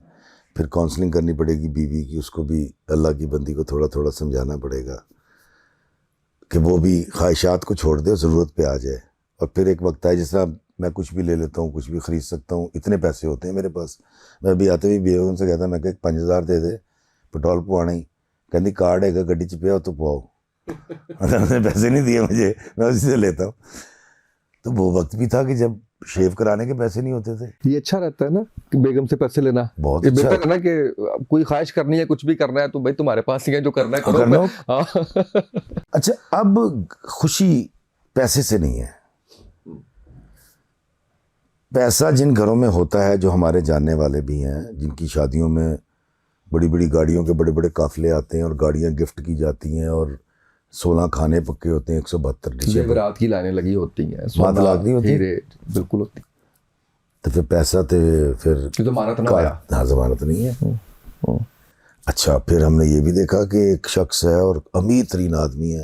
پھر کاؤنسلنگ کرنی پڑے گی بیوی کی, اس کو بھی اللہ کی بندی کو تھوڑا تھوڑا سمجھانا پڑے گا کہ وہ بھی خواہشات کو چھوڑ دے اور ضرورت پہ آ جائے. اور پھر ایک وقت ہے, جس طرح میں کچھ بھی لے لیتا ہوں, کچھ بھی خرید سکتا ہوں, اتنے پیسے ہوتے ہیں میرے پاس. میں ابھی آتے ہوئے بیگم سے کہتا, میں کہ 5000 دے دے پٹرول پوانا ہی, کہتی کارڈ ہے گا گڈی چ پیا تو پواؤ. پیسے نہیں دیے مجھے, میں اسی سے لیتا ہوں. تو وہ وقت بھی تھا کہ جب شیو کرانے کے پیسے نہیں ہوتے تھے. یہ اچھا رہتا ہے نا کہ بیگم سے پیسے لینا, بہت یہ اچھا بہتر ہے نا کہ کوئی خواہش کرنی ہے, کچھ بھی کرنا ہے تو بھائی تمہارے پاس ہی ہے, جو کرنا ہے کرو. اچھا اب خوشی پیسے سے نہیں ہے. پیسہ جن گھروں میں ہوتا ہے, جو ہمارے جاننے والے بھی ہیں, جن کی شادیوں میں بڑی بڑی گاڑیوں کے بڑے بڑے قافلے آتے ہیں اور گاڑیاں گفٹ کی جاتی ہیں اور 16 کھانے پکے ہوتے ہیں, 172 ڈشیں رات کی لانے لگی ہوتی ہیں, 7 لاکھ نہیں ہوتی, بالکل ہوتی. تو پھر پیسہ تو پھر ضمانت نہ آیا. ہاں ضمانت نہیں ہے. اچھا پھر ہم نے یہ بھی دیکھا کہ ایک شخص ہے اور امیر ترین آدمی ہے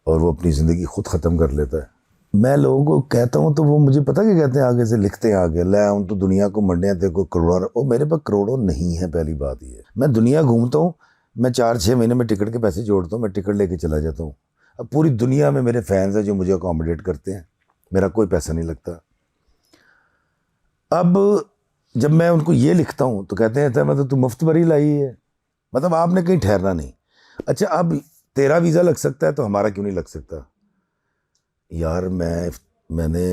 اور وہ اپنی زندگی خود ختم کر لیتا ہے. میں لوگوں کو کہتا ہوں تو وہ مجھے پتہ کہ کہتے ہیں, آگے سے لکھتے ہیں آگے, لے ہوں تو دنیا کو منڈے تے کو کروڑوں, اور میرے پاس کروڑوں نہیں ہے. پہلی بات یہ ہے, میں دنیا گھومتا ہوں, میں 4-6 مہینے میں ٹکٹ کے پیسے جوڑتا ہوں, میں ٹکٹ لے کے چلا جاتا ہوں. اب پوری دنیا میں میرے فینس ہیں جو مجھے اکوموڈیٹ کرتے ہیں, میرا کوئی پیسہ نہیں لگتا. اب جب میں ان کو یہ لکھتا ہوں تو کہتے ہیں مطلب تو مفت بری لائی ہے, مطلب آپ نے کہیں ٹھہرنا نہیں. اچھا اب تیرا ویزا لگ سکتا ہے تو ہمارا کیوں نہیں لگ سکتا؟ یار میں نے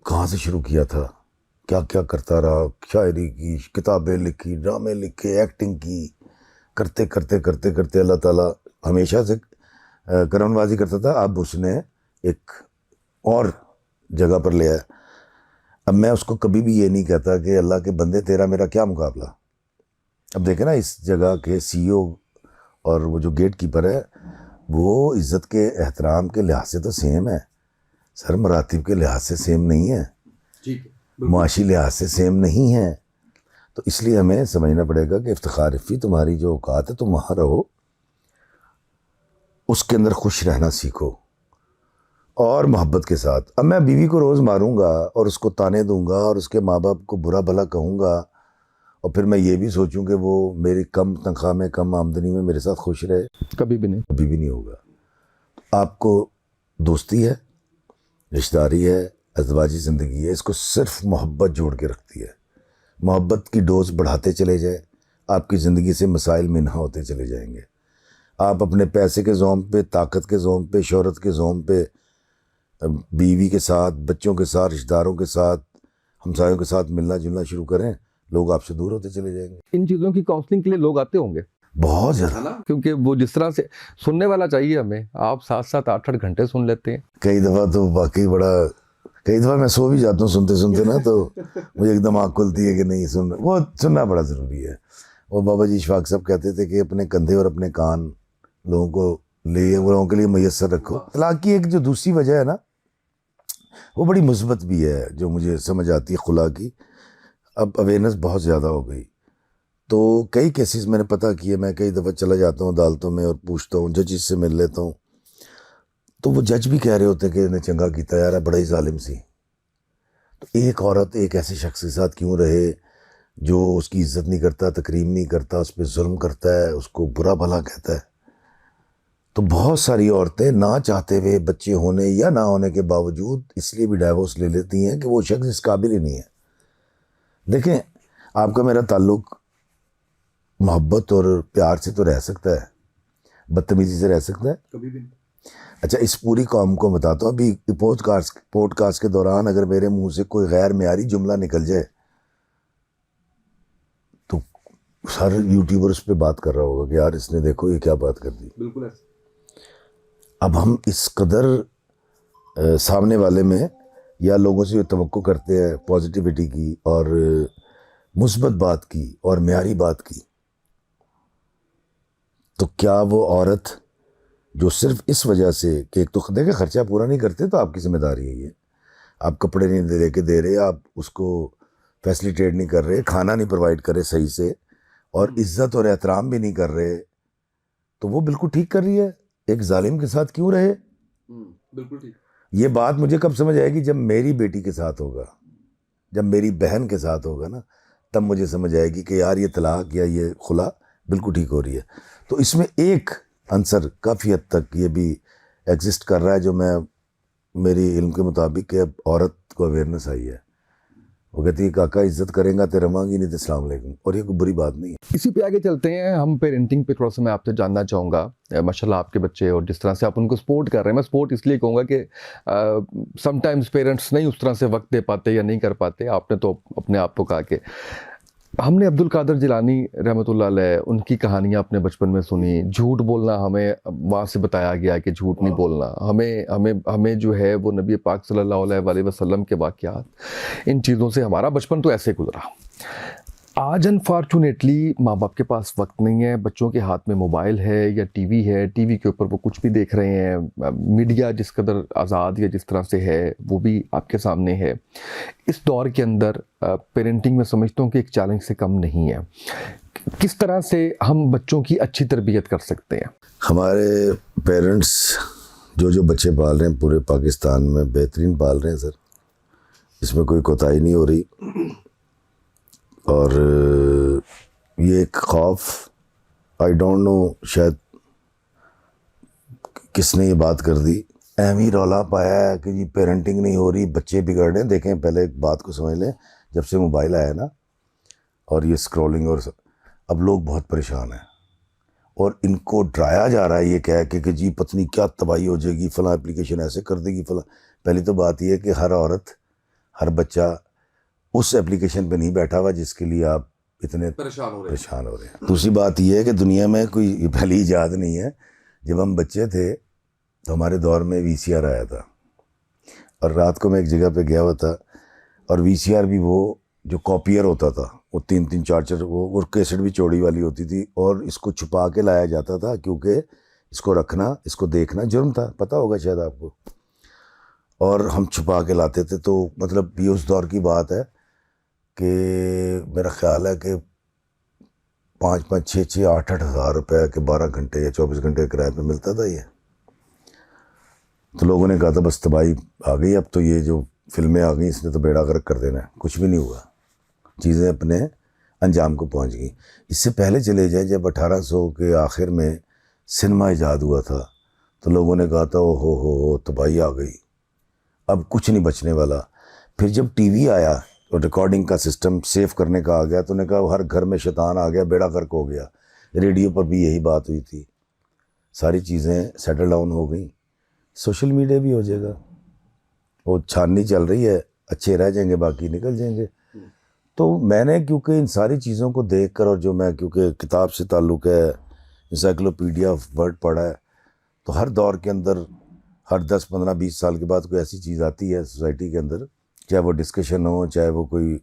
کہاں سے شروع کیا تھا, کیا کیا کرتا رہا, شاعری کی, کتابیں لکھی, ڈرامے لکھے, ایکٹنگ کی, کرتے کرتے کرتے کرتے اللہ تعالیٰ ہمیشہ سے کرم نوازی کرتا تھا. اب اس نے ایک اور جگہ پر لیا ہے. اب میں اس کو کبھی بھی یہ نہیں کہتا کہ اللہ کے بندے تیرا میرا کیا مقابلہ. اب دیکھیں نا اس جگہ کے سی او اور وہ جو گیٹ کیپر ہے, وہ عزت کے احترام کے لحاظ سے تو سیم ہے سر, مراتب کے لحاظ سے سیم نہیں ہے, معاشی لحاظ سے سیم نہیں ہے. تو اس لیے ہمیں سمجھنا پڑے گا کہ افتخار رفیع تمہاری جو اوقات ہے تم وہاں رہو, اس کے اندر خوش رہنا سیکھو اور محبت کے ساتھ. اب میں بیوی کو روز ماروں گا اور اس کو تانے دوں گا اور اس کے ماں باپ کو برا بھلا کہوں گا, اور پھر میں یہ بھی سوچوں کہ وہ میری کم تنخواہ میں, کم آمدنی میں میرے ساتھ خوش رہے, کبھی بھی نہیں, کبھی بھی نہیں ہوگا. آپ کو دوستی ہے, رشتہ داری ہے, ازدواجی زندگی ہے, اس کو صرف محبت جوڑ کے رکھتی ہے. محبت کی ڈوز بڑھاتے چلے جائیں, آپ کی زندگی سے مسائل منہا ہوتے چلے جائیں گے. آپ اپنے پیسے کے زوم پہ, طاقت کے زوم پہ, شہرت کے زوم پہ, بیوی کے ساتھ, بچوں کے ساتھ, رشتہ داروں کے ساتھ, ہمسایوں کے ساتھ ملنا جلنا شروع کریں, لوگ آپ سے دور ہوتے چلے جائیں گے. ان چیزوں کی کاؤنسلنگ کے لیے لوگ آتے ہوں گے بہت زیادہ, کیونکہ وہ جس طرح سے سننے والا چاہیے ہمیں. آپ 7-8 گھنٹے سن لیتے ہیں. کئی دفعہ تو واقعی بڑا کئی دفعہ میں سو بھی جاتا ہوں سنتے سنتے نا، تو مجھے ایک دم آنکھ کھلتی ہے کہ نہیں وہ سننا بڑا ضروری ہے. وہ بابا جی اشفاق صاحب کہتے تھے کہ اپنے کندھے اور اپنے کان لوگوں کو لوگوں کے لیے میسر رکھو. طلاق کی ایک جو دوسری وجہ ہے نا، وہ بڑی مثبت بھی ہے، جو مجھے سمجھ آتی ہے خلا کی. اب اویئرنیس بہت زیادہ ہو گئی، تو کئی کیسز میں نے پتہ کیے. میں کئی دفعہ چلا جاتا ہوں عدالتوں میں اور پوچھتا ہوں، ججز سے مل لیتا ہوں، تو وہ جج بھی کہہ رہے ہوتے ہیں کہ انہیں چنگا کیتا یار، بڑا ہی ظالم سی. تو ایک عورت ایک ایسے شخص کے ساتھ کیوں رہے جو اس کی عزت نہیں کرتا، تکریم نہیں کرتا، اس پہ ظلم کرتا ہے، اس کو برا بھلا کہتا ہے. تو بہت ساری عورتیں نہ چاہتے ہوئے بچے ہونے یا نہ ہونے کے باوجود اس لیے بھی ڈائیورس لے لیتی ہیں کہ وہ شخص اس قابل ہی نہیں ہے. دیکھیں، آپ کا میرا تعلق محبت اور پیار سے تو رہ سکتا ہے، بدتمیزی سے رہ سکتا ہے کبھی بھی نہیں. اچھا، اس پوری قوم کو بتاتا ہوں، ابھی پوڈ کاسٹ کے دوران اگر میرے منہ سے کوئی غیر معیاری جملہ نکل جائے تو ہر یوٹیوبر اس پہ بات کر رہا ہوگا کہ یار اس نے دیکھو یہ کیا بات کر دی. بالکل ایسا. اب ہم اس قدر سامنے والے میں یا لوگوں سے توقع کرتے ہیں پازیٹیوٹی کی اور مثبت بات کی اور معیاری بات کی، تو کیا وہ عورت جو صرف اس وجہ سے کہ ایک تو دیکھیں خرچہ پورا نہیں کرتے تو آپ کی ذمہ داری ہے، یہ آپ کپڑے نہیں لے کے دے رہے، آپ اس کو فیسلیٹیٹ نہیں کر رہے، کھانا نہیں پرووائڈ کر رہے صحیح سے، اور عزت اور احترام بھی نہیں کر رہے، تو وہ بالکل ٹھیک کر رہی ہے. ایک ظالم کے ساتھ کیوں رہے؟ بالکل ٹھیک. یہ بات مجھے کب سمجھ آئے گی؟ جب میری بیٹی کے ساتھ ہوگا، جب میری بہن کے ساتھ ہوگا نا، تب مجھے سمجھ آئے گی کہ یار یہ طلاق یا یہ خلا بالکل ٹھیک ہو رہی ہے. تو اس میں ایک عنصر کافی حد تک یہ بھی ایگزسٹ کر رہا ہے، جو میری علم کے مطابق کہ اب عورت کو اویئرنیس آئی ہے. وہ کہتی ہے کاکا عزت کریں گا تو رواں گی، نہیں تو السلام علیکم، اور یہ کوئی بری بات نہیں ہے. اسی پہ آگے چلتے ہیں ہم. پیرنٹنگ پہ تھوڑا سا میں آپ سے جاننا چاہوں گا. ماشاءاللہ آپ کے بچے اور جس طرح سے آپ ان کو سپورٹ کر رہے ہیں، میں سپورٹ اس لیے کہوں گا کہ سم ٹائمز پیرنٹس نہیں اس طرح سے وقت دے پاتے یا نہیں کر پاتے. آپ نے تو اپنے آپ کو کہا کہ ہم نے عبد القادر جیلانی رحمۃ اللہ علیہ ان کی کہانیاں اپنے بچپن میں سنی. جھوٹ بولنا ہمیں وہاں سے بتایا گیا کہ جھوٹ نہیں بولنا. ہمیں جو ہے وہ نبی پاک صلی اللہ علیہ وآلہ وسلم کے واقعات، ان چیزوں سے ہمارا بچپن تو ایسے گزرا. آج انفارچونیٹلی ماں باپ کے پاس وقت نہیں ہے، بچوں کے ہاتھ میں موبائل ہے یا ٹی وی ہے، ٹی وی کے اوپر وہ کچھ بھی دیکھ رہے ہیں. میڈیا جس قدر آزاد یا جس طرح سے ہے وہ بھی آپ کے سامنے ہے. اس دور کے اندر پیرنٹنگ میں سمجھتا ہوں کہ ایک چیلنج سے کم نہیں ہے. کس طرح سے ہم بچوں کی اچھی تربیت کر سکتے ہیں؟ ہمارے پیرنٹس جو بچے پال رہے ہیں پورے پاکستان میں بہترین پال رہے ہیں سر، اس میں کوئی کوتاہی نہیں ہو رہی. اور یہ ایک خوف، آئی ڈونٹ نو شاید کس نے یہ بات کر دی، اہم ہی رولا پایا ہے کہ جی پیرنٹنگ نہیں ہو رہی، بچے بگڑ رہے ہیں. دیکھیں پہلے ایک بات کو سمجھ لیں، جب سے موبائل آیا نا اور یہ اسکرولنگ اور اب لوگ بہت پریشان ہیں، اور ان کو ڈرایا جا رہا ہے یہ کہہ کے کہ جی پتنی کیا تباہی ہو جائے گی، فلاں اپلیکیشن ایسے کر دے گی فلاں. پہلی تو بات یہ ہے کہ ہر عورت، ہر بچہ اس اپلیکیشن پہ نہیں بیٹھا ہوا جس کے لیے آپ اتنے پریشان ہو رہے ہیں. دوسری بات یہ ہے کہ دنیا میں کوئی پہلی ایجاد نہیں ہے. جب ہم بچے تھے تو ہمارے دور میں وی سی آر آیا تھا، اور رات کو میں ایک جگہ پہ گیا ہوا تھا، اور وی سی آر بھی وہ جو کاپیئر ہوتا تھا، وہ 3 4 وہ اور کیسٹ بھی چوڑی والی ہوتی تھی، اور اس کو چھپا کے لایا جاتا تھا کیونکہ اس کو رکھنا، اس کو دیکھنا جرم تھا، پتہ ہوگا شاید آپ کو. اور ہم چھپا کے لاتے تھے. تو مطلب یہ اس دور کی بات ہے کہ میرا خیال ہے کہ 5 6 8 ہزار روپے کے 12 گھنٹے یا 24 گھنٹے کرائے پہ ملتا تھا یہ. تو لوگوں نے کہا تھا بس تباہی آ گئی، اب تو یہ جو فلمیں آ گئیں اس نے تو بیڑا غرق کر دینا ہے. کچھ بھی نہیں ہوا، چیزیں اپنے انجام کو پہنچ گئیں. اس سے پہلے چلے جائیں، جب 1800 کے آخر میں سنیما ایجاد ہوا تھا تو لوگوں نے کہا تھا او ہو تباہی آ گئی، اب کچھ نہیں بچنے والا. پھر جب ٹی وی آیا اور ریکارڈنگ کا سسٹم سیو کرنے کا آ گیا تو نے کہا ہر گھر میں شیطان آ گیا، بیڑا غرق ہو گیا. ریڈیو پر بھی یہی بات ہوئی تھی. ساری چیزیں سیٹل ڈاؤن ہو گئیں. سوشل میڈیا بھی ہو جائے گا، وہ چھاننی چل رہی ہے، اچھے رہ جائیں گے باقی نکل جائیں گے. تو میں نے کیونکہ ان ساری چیزوں کو دیکھ کر، اور جو میں کیونکہ کتاب سے تعلق ہے، انسائکلوپیڈیا آف ورڈ پڑھا ہے، تو ہر دور کے اندر ہر 10 15 20 سال کے بعد کوئی ایسی چیز آتی ہے سوسائٹی کے اندر, چاہے وہ ڈسکشن ہو, چاہے وہ کوئی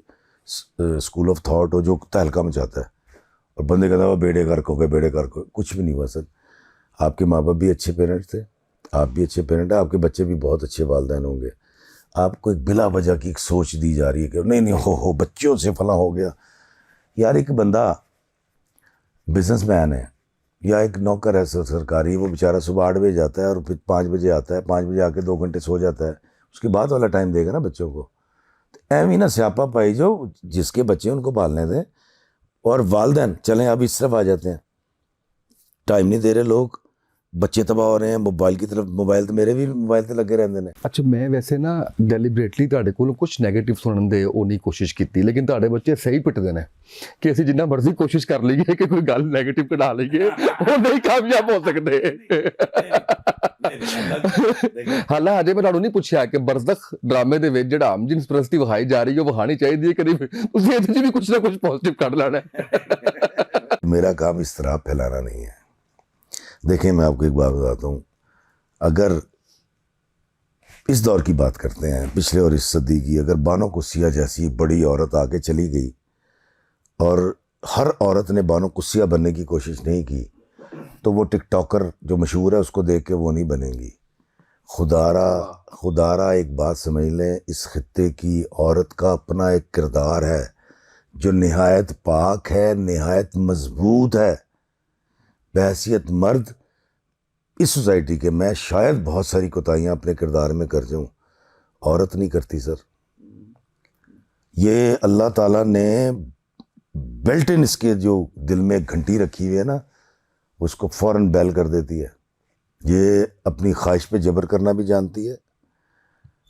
اسکول آف تھاٹ ہو, جو تہلکہ مچاتا ہے, اور بندے کہتا ہے وہ بیڑے غرق ہو گئے, بیڑے غرق ہو. کچھ بھی نہیں ہوا سر. آپ کے ماں باپ بھی اچھے پیرنٹ تھے, آپ بھی اچھے پیرنٹ ہیں, آپ کے بچے بھی بہت اچھے والدین ہوں گے. آپ کو ایک بلا وجہ کی ایک سوچ دی جا رہی ہے کہ نہیں ہو بچوں سے فلاں ہو گیا. یار ایک بندہ بزنس مین ہے یا ایک نوکر ہے سرکاری, وہ بیچارہ صبح 8 بجے جاتا ہے اور پھر 5 بجے آتا ہے, 5 بجے آ کے 2 گھنٹے سو جاتا ہے, اس کے بعد والا ٹائم دے گا نا بچوں کو. تو ایویں نا سیاپا پائی جو جس کے بچے ان کو پالنے دیں, اور والدین چلیں اب اس طرف آ جاتے ہیں, ٹائم نہیں دے رہے لوگ, بچے تباہ ہو رہے ہیں موبائل کی طرف. موبائل تو میرے بھی موبائل تے لگے رہتے ہیں. ਅੱਛਾ ਮੈਂ ਵੈਸੇ ਨਾ ਡੈਲੀਬਰੇਟਲੀ ਤੁਹਾਡੇ ਕੋਲੋਂ ਕੁਝ 네ਗੇਟਿਵ ਸੁਣਨ ਦੇ ਉਹ ਨਹੀਂ ਕੋਸ਼ਿਸ਼ ਕੀਤੀ, ਲੇਕਿਨ ਤੁਹਾਡੇ ਬੱਚੇ ਸਹੀ ਪਿੱਟਦੇ ਨੇ ਕਿ ਅਸੀਂ ਜਿੰਨਾ ਮਰਜ਼ੀ ਕੋਸ਼ਿਸ਼ ਕਰ ਲਈਏ ਕਿ ਕੋਈ ਗੱਲ 네ਗੇਟਿਵ ਕਢਾ ਲਈਏ, ਉਹ ਨਹੀਂ ਕਾਮਯਾਬ ਹੋ ਸਕਦੇ. ਹਾਲਾਂ ਅਜੇ ਮੈਂ ਤੁਹਾਨੂੰ ਨਹੀਂ ਪੁੱਛਿਆ ਕਿ ਬਰਜ਼ਖ ਡਰਾਮੇ ਦੇ ਵਿੱਚ ਜਿਹੜਾ ਹਮਜਿਨਸ ਪ੍ਰਸਤੀ ਵਿਖਾਈ ਜਾ ਰਹੀ ਹੈ ਉਹ ਵਿਖਾਣੀ ਚਾਹੀਦੀ ਹੈ ਕਿ ਨਹੀਂ, ਤੁਸੀਂ ਇਹਦੇ 'ਚ ਵੀ ਕੁਝ ਨਾ ਕੁਝ ਪੋਜ਼ਿਟਿਵ ਕੱਢ ਲੈਣਾ ہے. میرا کام اس طرح پھیلانا نہیں ہے. دیکھیں میں آپ کو ایک بات بتاتا ہوں, اگر اس دور کی بات کرتے ہیں, پچھلے اور اس صدی کی, اگر بانو قدسیہ جیسی بڑی عورت آگے چلی گئی اور ہر عورت نے بانو قدسیہ بننے کی کوشش نہیں کی, تو وہ ٹک ٹاکر جو مشہور ہے اس کو دیکھ کے وہ نہیں بنیں گی. خدارا ایک بات سمجھ لیں, اس خطے کی عورت کا اپنا ایک کردار ہے جو نہایت پاک ہے, نہایت مضبوط ہے. بحیثیت مرد اس سوسائٹی کے میں شاید بہت ساری کوتاہیاں اپنے کردار میں کر جاؤں, عورت نہیں کرتی سر. یہ اللہ تعالیٰ نے بیلٹ ان اس کے جو دل میں ایک گھنٹی رکھی ہوئی ہے نا, اس کو فوراً بیل کر دیتی ہے. یہ اپنی خواہش پہ جبر کرنا بھی جانتی ہے.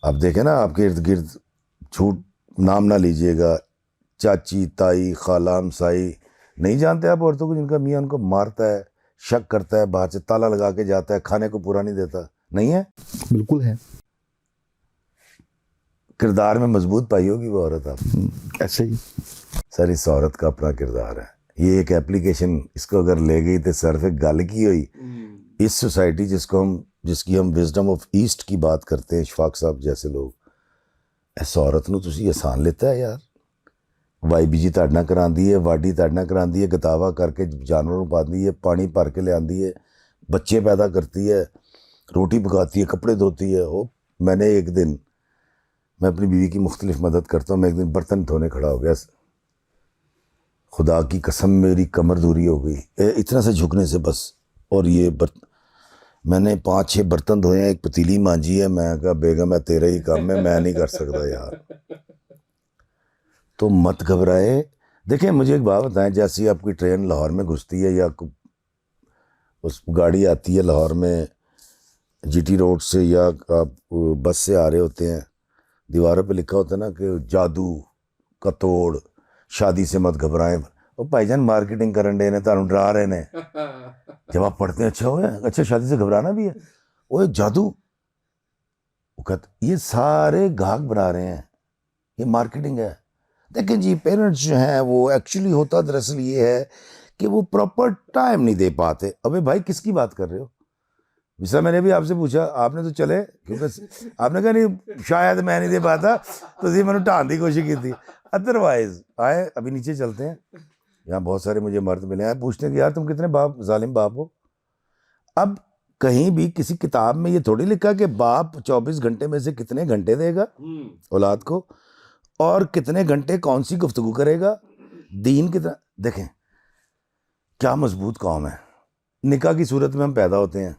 آپ دیکھیں نا آپ کے ارد گرد, جھوٹ نام نہ لیجئے گا, چاچی تائی خالہ ہمسائی, نہیں جانتے آپ عورتوں کو جن کا میاں ان کو مارتا ہے, شک کرتا ہے, باہر سے تالا لگا کے جاتا ہے, کھانے کو پورا نہیں دیتا, نہیں ہے؟ بالکل ہے, کردار میں مضبوط پائی ہوگی وہ عورت آپ. ایسے ہی سر اس عورت کا اپنا کردار ہے. یہ ایک ایپلیکیشن اس کو اگر لے گئی تو صرف ایک گل کی ہوئی. اس سوسائٹی جس کی ہم وزڈم آف ایسٹ کی بات کرتے ہیں, اشفاق صاحب جیسے لوگ, اس عورت نو تسی آسان لیتا ہے یار. وائی بی جی تاڑ نہ کراندی ہے, واڈی تاڑ نہ کراندی ہے, گتاوا کر کے جانوروں پاندی ہے, پانی بھر کے لے آندی ہے, بچے پیدا کرتی ہے, روٹی پکاتی ہے, کپڑے دھوتی ہے. میں نے ایک دن, میں اپنی بیوی کی مختلف مدد کرتا ہوں, میں ایک دن برتن دھونے کھڑا ہو گیا, خدا کی قسم میری کمر دوری ہو گئی اتنا سے جھکنے سے بس. اور یہ میں نے 5-6 برتن دھوئے ہیں, ایک پتیلی مانجی ہے. میں کہا بیگم ہے تیرا ہی کام ہے, میں نہیں کر سکتا یار. تو مت گھبرائے. دیکھیں مجھے ایک بات بتائیں, جیسی آپ کی ٹرین لاہور میں گھستی ہے یا اس گاڑی آتی ہے لاہور میں جی ٹی روڈ سے, یا آپ بس سے آ رہے ہوتے ہیں, دیواروں پہ لکھا ہوتا ہے نا کہ جادو کا توڑ, شادی سے مت گھبرائیں. وہ بھائی جان مارکیٹنگ کرن ڈے نے, تانوں ڈرا رہے نے. جب آپ پڑھتے ہیں اچھا ہوئے, اچھا شادی سے گھبرانا بھی ہے, وہ جادو, یہ سارے گاہک بنا رہے ہیں, یہ مارکیٹنگ ہے. دیکھیں جی پیرنٹس جو ہیں وہ ایکچولی ہوتا دراصل یہ ہے کہ وہ پراپر ٹائم نہیں دے پاتے. ابے بھائی کس کی بات کر رہے ہو؟ جیسا میں نے بھی آپ سے پوچھا, آپ نے تو چلے, کیونکہ آپ نے کہا نہیں شاید میں نہیں دے پاتا, تو اسی میں نے ٹھان دی کوشش کی تھی. ادروائز آئے ابھی نیچے چلتے ہیں, یہاں بہت سارے مجھے مرد ملے ہیں, پوچھتے ہیں کہ یار تم کتنے باپ ظالم باپ ہو. اب کہیں بھی کسی کتاب میں یہ تھوڑی لکھا کہ باپ 24 گھنٹے میں سے کتنے گھنٹے دے گا اولاد کو, اور کتنے گھنٹے کون سی گفتگو کرے گا دین کتنا. دیکھیں کیا مضبوط قوم ہے. نکاح کی صورت میں ہم پیدا ہوتے ہیں.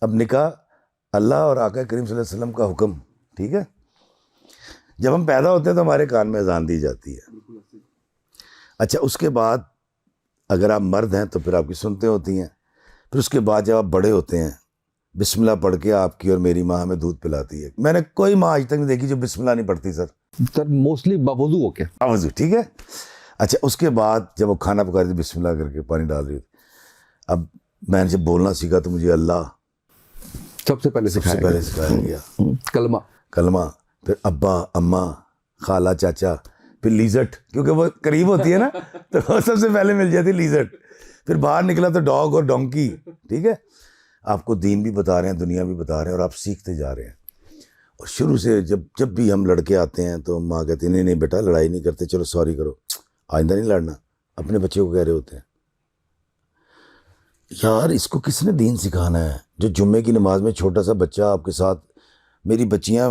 اب نکاح اللہ اور آقا کریم صلی اللہ علیہ وسلم کا حکم, ٹھیک ہے. جب ہم پیدا ہوتے ہیں تو ہمارے کان میں اذان دی جاتی ہے. اچھا اس کے بعد اگر آپ مرد ہیں تو پھر آپ کی سنتیں ہوتی ہیں. پھر اس کے بعد جب آپ بڑے ہوتے ہیں, بسم اللہ پڑھ کے آپ کی اور میری ماں ہمیں دودھ پلاتی ہے. میں نے کوئی ماں آج تک نہیں دیکھی جو بسم اللہ نہیں پڑھتی سر موسٹلی باوضو ہو کے, باوضو, ٹھیک ہے. اچھا اس کے بعد جب وہ کھانا پکا رہی تھی بسم اللہ کر کے پانی ڈال رہی تھی. اب میں نے جب بولنا سیکھا تو مجھے اللہ سب سے پہلے سکھایا گیا کلمہ, پھر ابا اماں خالہ چاچا, پھر لیزٹ, کیونکہ وہ قریب ہوتی ہے نا تو وہ سب سے پہلے مل جاتی لیزٹ. پھر باہر نکلا تو ڈاگ اور ڈونکی, ٹھیک ہے. آپ کو دین بھی بتا رہے ہیں, دنیا بھی بتا رہے ہیں, اور آپ سیکھتے جا رہے ہیں. اور شروع سے جب بھی ہم لڑکے آتے ہیں تو ماں کہتی ہے نہیں بیٹا لڑائی نہیں کرتے, چلو سوری کرو, آئندہ نہیں لڑنا. اپنے بچے کو کہہ رہے ہوتے ہیں. یار اس کو کس نے دین سکھانا ہے؟ جو جمعے کی نماز میں چھوٹا سا بچہ آپ کے ساتھ, میری بچیاں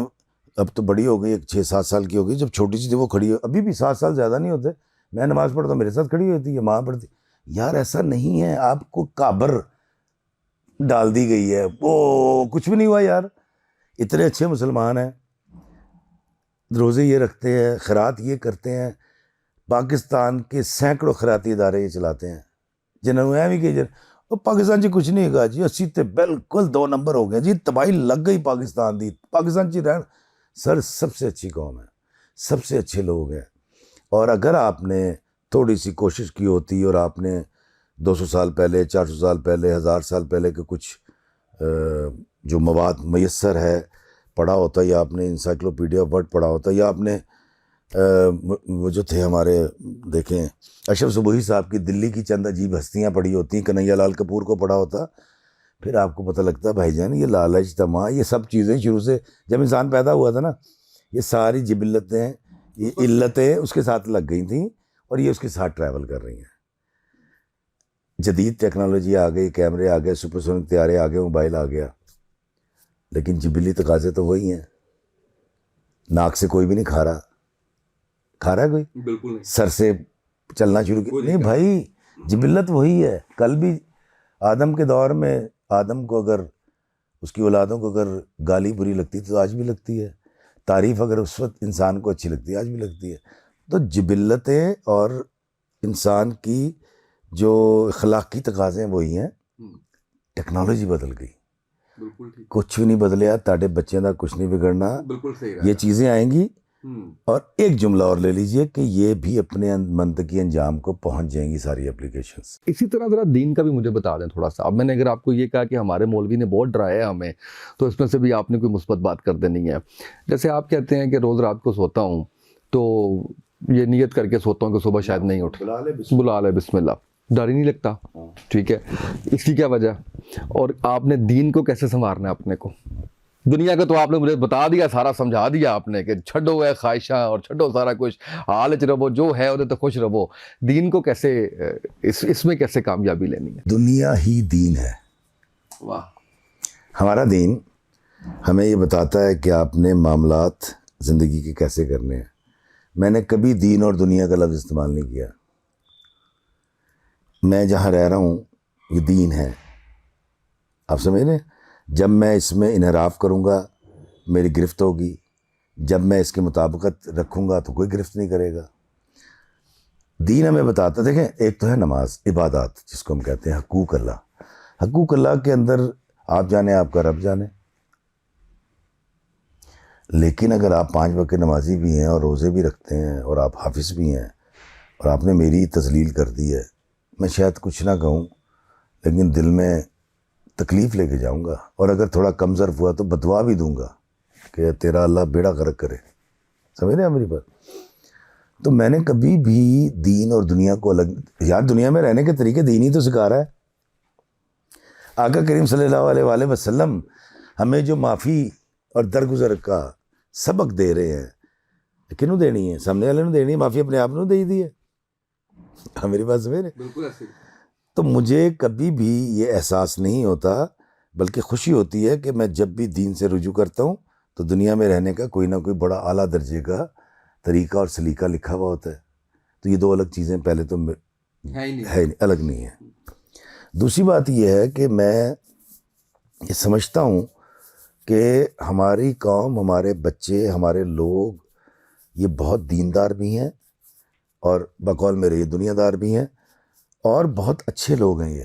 اب تو بڑی ہو گئی, 6-7 سال کی ہو گئی, جب چھوٹی سی تھی وہ کھڑی ہو, ابھی بھی 7 سال زیادہ نہیں ہوتے, میں نماز پڑھتا ہوں میرے ساتھ کھڑی ہوتی ہے, ماں پڑھتی. یار ایسا نہیں ہے, آپ کو کابر ڈال دی گئی ہے, وہ کچھ بھی نہیں ہوا یار. اتنے اچھے مسلمان ہیں, روزے یہ رکھتے ہیں, خیرات یہ کرتے ہیں, پاکستان کے سینکڑوں خیراتی ادارے یہ چلاتے ہیں, جنہوں نے بھی کہ پاکستان جی کچھ نہیں کہا جی, 80 تے بالکل 2 نمبر ہو گئے جی, تباہی لگ گئی پاکستان دی, پاکستان جی رہن. سر سب سے اچھی قوم ہے, سب سے اچھے لوگ ہیں. اور اگر آپ نے تھوڑی سی کوشش کی ہوتی اور آپ نے 200 سال پہلے, 400 سال پہلے, 1000 سال پہلے کے کچھ جو مواد میسر ہے پڑھا ہوتا, یا آپ نے انسائکلوپیڈیا ورڈ پڑھا ہوتا, یا آپ نے وہ جو تھے ہمارے دیکھیں اشرف صبوحی صاحب کی دلی کی چند عجیب ہستیاں پڑھی ہوتی, کنہیا لال کپور کو پڑھا ہوتا, پھر آپ کو پتہ لگتا بھائی جان یہ لالچ طمع یہ سب چیزیں شروع سے جب انسان پیدا ہوا تھا نا, یہ ساری جبلتیں یہ علتیں اس کے ساتھ لگ گئی تھیں, اور یہ اس کے ساتھ ٹریول کر رہی ہیں. جدید ٹیکنالوجی آ گئی, کیمرے آ گئے, سپرسونک طیارے آ گئے, موبائل آ گیا, لیکن جبلی تقاضے تو وہی ہیں. ناک سے کوئی بھی نہیں کھا رہا ہے کوئی, بالکل نہیں. سر سے چلنا شروع کیا نہیں بھائی, جبلت وہی ہے. کل بھی آدم کے دور میں آدم کو اگر اس کی اولادوں کو اگر گالی بری لگتی تو آج بھی لگتی ہے, تعریف اگر اس وقت انسان کو اچھی لگتی ہے آج بھی لگتی ہے. تو جبلتیں اور انسان کی جو اخلاقی تقاضے ہیں وہی ہیں. ٹیکنالوجی بدل گئی, بالکل ٹھیک, کچھ بھی نہیں بدلیا, تاڑے بچے کا کچھ نہیں بگڑنا, بالکل صحیح یہ چیزیں آئیں گی. اور ایک جملہ اور لے لیجئے کہ یہ بھی اپنے منطقی انجام کو پہنچ جائیں گی ساری اپلیکیشنز. اسی طرح ذرا دین کا بھی مجھے بتا دیں تھوڑا سا. اب میں نے اگر آپ کو یہ کہا کہ ہمارے مولوی نے بہت ڈرایا ہمیں, تو اس میں سے بھی آپ نے کوئی مثبت بات کر دینی ہے. جیسے آپ کہتے ہیں کہ روز رات کو سوتا ہوں تو یہ نیت کر کے سوتا ہوں کہ صبح شاید نہیں اٹھ, بلا لے بسم اللہ, ڈر ہی نہیں لگتا. ٹھیک ہے, اس کی کیا وجہ؟ اور آپ نے دین کو کیسے سنوارنا ہے اپنے کو؟ دنیا کا تو آپ نے مجھے بتا دیا, سارا سمجھا دیا آپ نے کہ چھڈو ہے خواہشاں اور چھڈو سارا کچھ, حالچ رہو, جو ہے وہ تو خوش رہو. دین کو کیسے اس میں کیسے کامیابی لینی ہے؟ دنیا ہی دین ہے. واہ. ہمارا دین ہمیں یہ بتاتا ہے کہ آپ نے معاملات زندگی کے کیسے کرنے ہیں. میں نے کبھی دین اور دنیا کا لفظ استعمال نہیں کیا. میں جہاں رہ رہا ہوں یہ دین ہے, آپ سمجھ رہے ہیں. جب میں اس میں انحراف کروں گا میری گرفت ہوگی, جب میں اس کے مطابقت رکھوں گا تو کوئی گرفت نہیں کرے گا. دین ہمیں بتاتا, دیکھیں ایک تو ہے نماز, عبادات جس کو ہم کہتے ہیں حقوق اللہ. حقوق اللہ کے اندر آپ جانے آپ کا رب جانے. لیکن اگر آپ 5 وقت نمازی بھی ہیں اور روزے بھی رکھتے ہیں اور آپ حافظ بھی ہیں اور آپ نے میری تذلیل کر دی ہے, میں شاید کچھ نہ کہوں لیکن دل میں تکلیف لے کے جاؤں گا, اور اگر تھوڑا کم ظرف ہوا تو بدعا بھی دوں گا کہ تیرا اللہ بیڑا غرق کرے. سمجھ رہے ہیں میری بات؟ تو میں نے کبھی بھی دین اور دنیا کو الگ, یار دنیا میں رہنے کے طریقے دین ہی تو سکھا رہا ہے. آقا کریم صلی اللہ علیہ وآلہ وسلم ہمیں جو معافی اور درگزر کا سبق دے رہے ہیں, کنوں دینی ہے؟ سامنے والے نے دینی ہے. معافی اپنے آپ نے دے دی ہے. میری بات سمجھ رہے؟ بالکل ایسے. تو مجھے کبھی بھی یہ احساس نہیں ہوتا, بلکہ خوشی ہوتی ہے کہ میں جب بھی دین سے رجوع کرتا ہوں تو دنیا میں رہنے کا کوئی نہ کوئی بڑا اعلیٰ درجے کا طریقہ اور سلیقہ لکھا ہوا ہوتا ہے. تو یہ 2 الگ چیزیں پہلے تو ہے الگ نہیں ہے. دوسری بات یہ ہے کہ میں یہ سمجھتا ہوں کہ ہماری قوم, ہمارے بچے, ہمارے لوگ یہ بہت دیندار بھی ہیں اور بقول میرے یہ دنیا دار بھی ہیں, اور بہت اچھے لوگ ہیں. یہ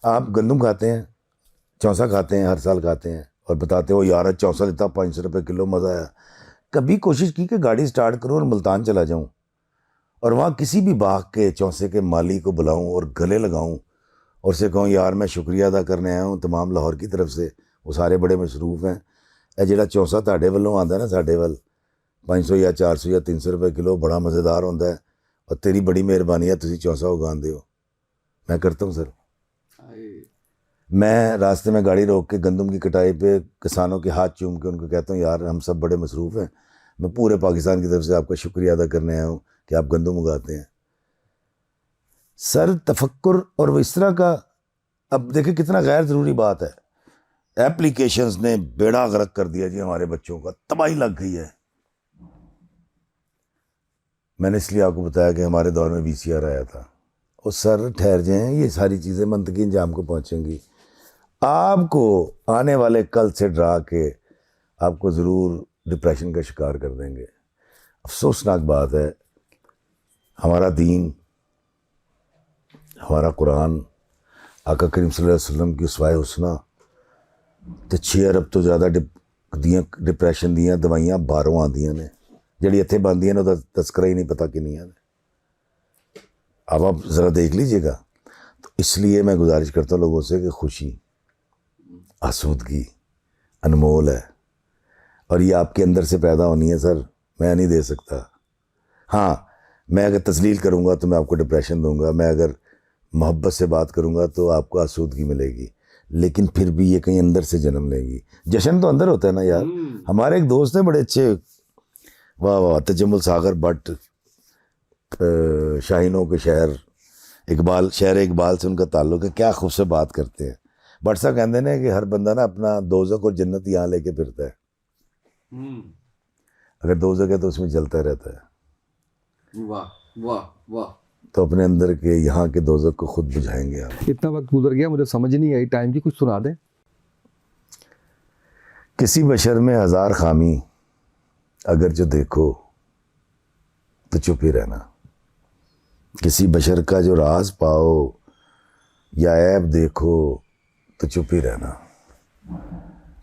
آپ گندم کھاتے ہیں, چونسا کھاتے ہیں, ہر سال کھاتے ہیں اور بتاتے ہو یار چونسا لیتا 500 روپے کلو, مزہ آیا. کبھی کوشش کی کہ گاڑی سٹارٹ کروں اور ملتان چلا جاؤں اور وہاں کسی بھی باغ کے چونسے کے مالی کو بلاؤں اور گلے لگاؤں اور اسے کہوں یار میں شکریہ ادا کرنے آیا ہوں تمام لاہور کی طرف سے, وہ سارے بڑے مصروف ہیں. اے جڑا چونسا تاڑے والوں آتا ہے نا ساڈے ول 500 یا 400 یا 300 روپے کلو, بڑا مزیدار ہوتا ہے اور تیری بڑی مہربانی ہے تسی چونسا اگاندے ہو. میں کرتا ہوں سر, میں راستے میں گاڑی روک کے گندم کی کٹائی پہ کسانوں کے ہاتھ چوم کے ان کو کہتا ہوں یار ہم سب بڑے مصروف ہیں، میں پورے پاکستان کی طرف سے آپ کا شکریہ ادا کرنے آیا ہوں کہ آپ گندم اگاتے ہیں. سر تفکر اور وہ اس طرح کا، اب دیکھیں کتنا غیر ضروری بات ہے، ایپلیکیشنز نے بیڑا غرق کر دیا جی، ہمارے بچوں کا تباہی لگ گئی ہے. میں نے اس لیے آپ کو بتایا کہ ہمارے دور میں VCR آیا تھا. اور سر ٹھہر جائیں، یہ ساری چیزیں منطقی انجام کو پہنچیں گی. آپ کو آنے والے کل سے ڈرا کے آپ کو ضرور ڈپریشن کا شکار کر دیں گے. افسوسناک بات ہے، ہمارا دین، ہمارا قرآن، آقا کریم صلی اللہ علیہ وسلم کی اسوائے حسنہ تے 6 ارب تو زیادہ ڈپریشن دیاں دوائیاں باہروں آندیاں نے، جڑی اتنے بندیاں نے تذکرہ ہی نہیں پتا کنیاں نے. اب آپ ذرا دیکھ لیجئے گا. تو اس لیے میں گزارش کرتا ہوں لوگوں سے کہ خوشی، آسودگی انمول ہے، اور یہ آپ کے اندر سے پیدا ہونی ہے. سر میں نہیں دے سکتا. ہاں میں اگر تذلیل کروں گا تو میں آپ کو ڈپریشن دوں گا، میں اگر محبت سے بات کروں گا تو آپ کو آسودگی ملے گی، لیکن پھر بھی یہ کہیں اندر سے جنم لے گی. جشن تو اندر ہوتا ہے نا یار. ہمارے ایک دوست ہیں بڑے اچھے، واہ واہ، تجمل ساغر بٹ، شاہینوں کے شہر اقبال، شہر اقبال سے ان کا تعلق ہے. کیا خوب سے بات کرتے ہیں. بٹ صاحب کہتے ہیں کہ ہر بندہ نا اپنا دوزخ اور جنت یہاں لے کے پھرتا ہے. اگر دوزخ ہے تو اس میں جلتا رہتا ہے. واہ واہ واہ. تو اپنے اندر کے یہاں کے دوزخ کو خود بجھائیں گے آپ. اتنا وقت گزر گیا مجھے سمجھ نہیں آئی ٹائم کی، کچھ سنا دیں. کسی بشر میں 1000 خامی اگر جو دیکھو تو چپ ہی رہنا. کسی بشر کا جو راز پاؤ یا عیب دیکھو تو چپ ہی رہنا.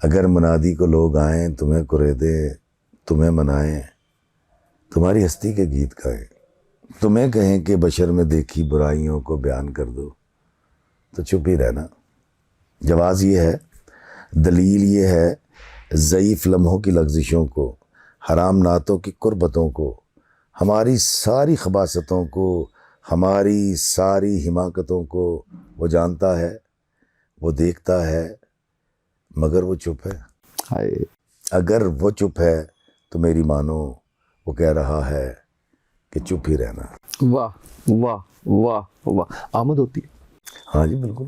اگر منادی کو لوگ آئیں، تمہیں قریدیں، تمہیں منائیں، تمہاری ہستی کے گیت گائیں، تمہیں کہیں کہ بشر میں دیکھی برائیوں کو بیان کر دو تو چپ ہی رہنا. جواز یہ ہے، دلیل یہ ہے، ضعیف لمحوں کی لغزشوں کو، حرام نعتوں کی قربتوں کو، ہماری ساری خباثتوں کو، ہماری ساری حماقتوں کو وہ جانتا ہے، وہ دیکھتا ہے، مگر وہ چپ ہے. ہائے. اگر وہ چپ ہے تو میری مانو وہ کہہ رہا ہے کہ چپ ہی رہنا. واہ واہ واہ واہ. آمد ہوتی ہے. ہاں جی بالکل،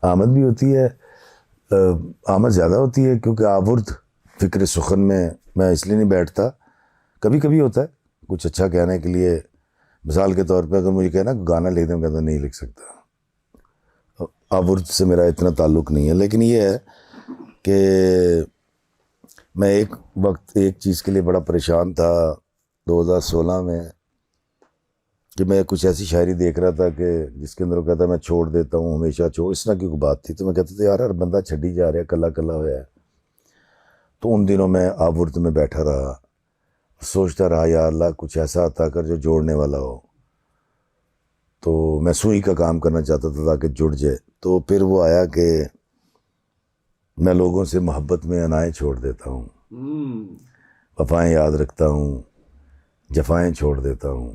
آمد بھی ہوتی ہے. آمد زیادہ ہوتی ہے کیونکہ آورد فکر سخن میں اس لیے نہیں بیٹھتا. کبھی کبھی ہوتا ہے کچھ اچھا کہنے کے لیے. مثال کے طور پہ اگر مجھے کہنا گانا لکھ دیں، میں کہتا نہیں لکھ سکتا. آورد سے میرا اتنا تعلق نہیں ہے. لیکن یہ ہے کہ میں ایک وقت ایک چیز کے لیے بڑا پریشان تھا 2016 میں، کہ میں کچھ ایسی شاعری دیکھ رہا تھا کہ جس کے اندر وہ کہتا ہے میں چھوڑ دیتا ہوں ہمیشہ چھوڑ، اس طرح کی کوئی بات تھی. تو میں کہتا تھا یار ہر بندہ چھڈی جا رہا ہے، کلا کلا ہوا ہے. تو ان دنوں میں آورد میں بیٹھا رہا، سوچتا رہا یا اللہ کچھ ایسا عطا کر جو جوڑنے والا ہو. تو میں سوئی کا کام کرنا چاہتا تھا تاکہ جڑ جائے. تو پھر وہ آیا کہ میں لوگوں سے محبت میں انائیں چھوڑ دیتا ہوں، وفائیں یاد رکھتا ہوں، جفائیں چھوڑ دیتا ہوں،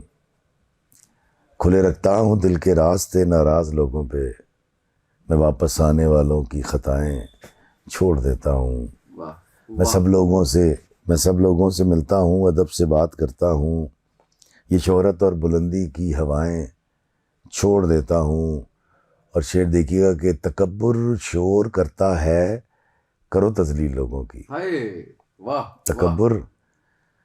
کھلے رکھتا ہوں دل کے راستے ناراض لوگوں پہ، میں واپس آنے والوں کی خطائیں چھوڑ دیتا ہوں. میں سب لوگوں سے ملتا ہوں، ادب سے بات کرتا ہوں، یہ شہرت اور بلندی کی ہوائیں چھوڑ دیتا ہوں. اور شعر دیکھیے گا کہ تکبر شور کرتا ہے، کرو تذلیل لوگوں کی. تکبر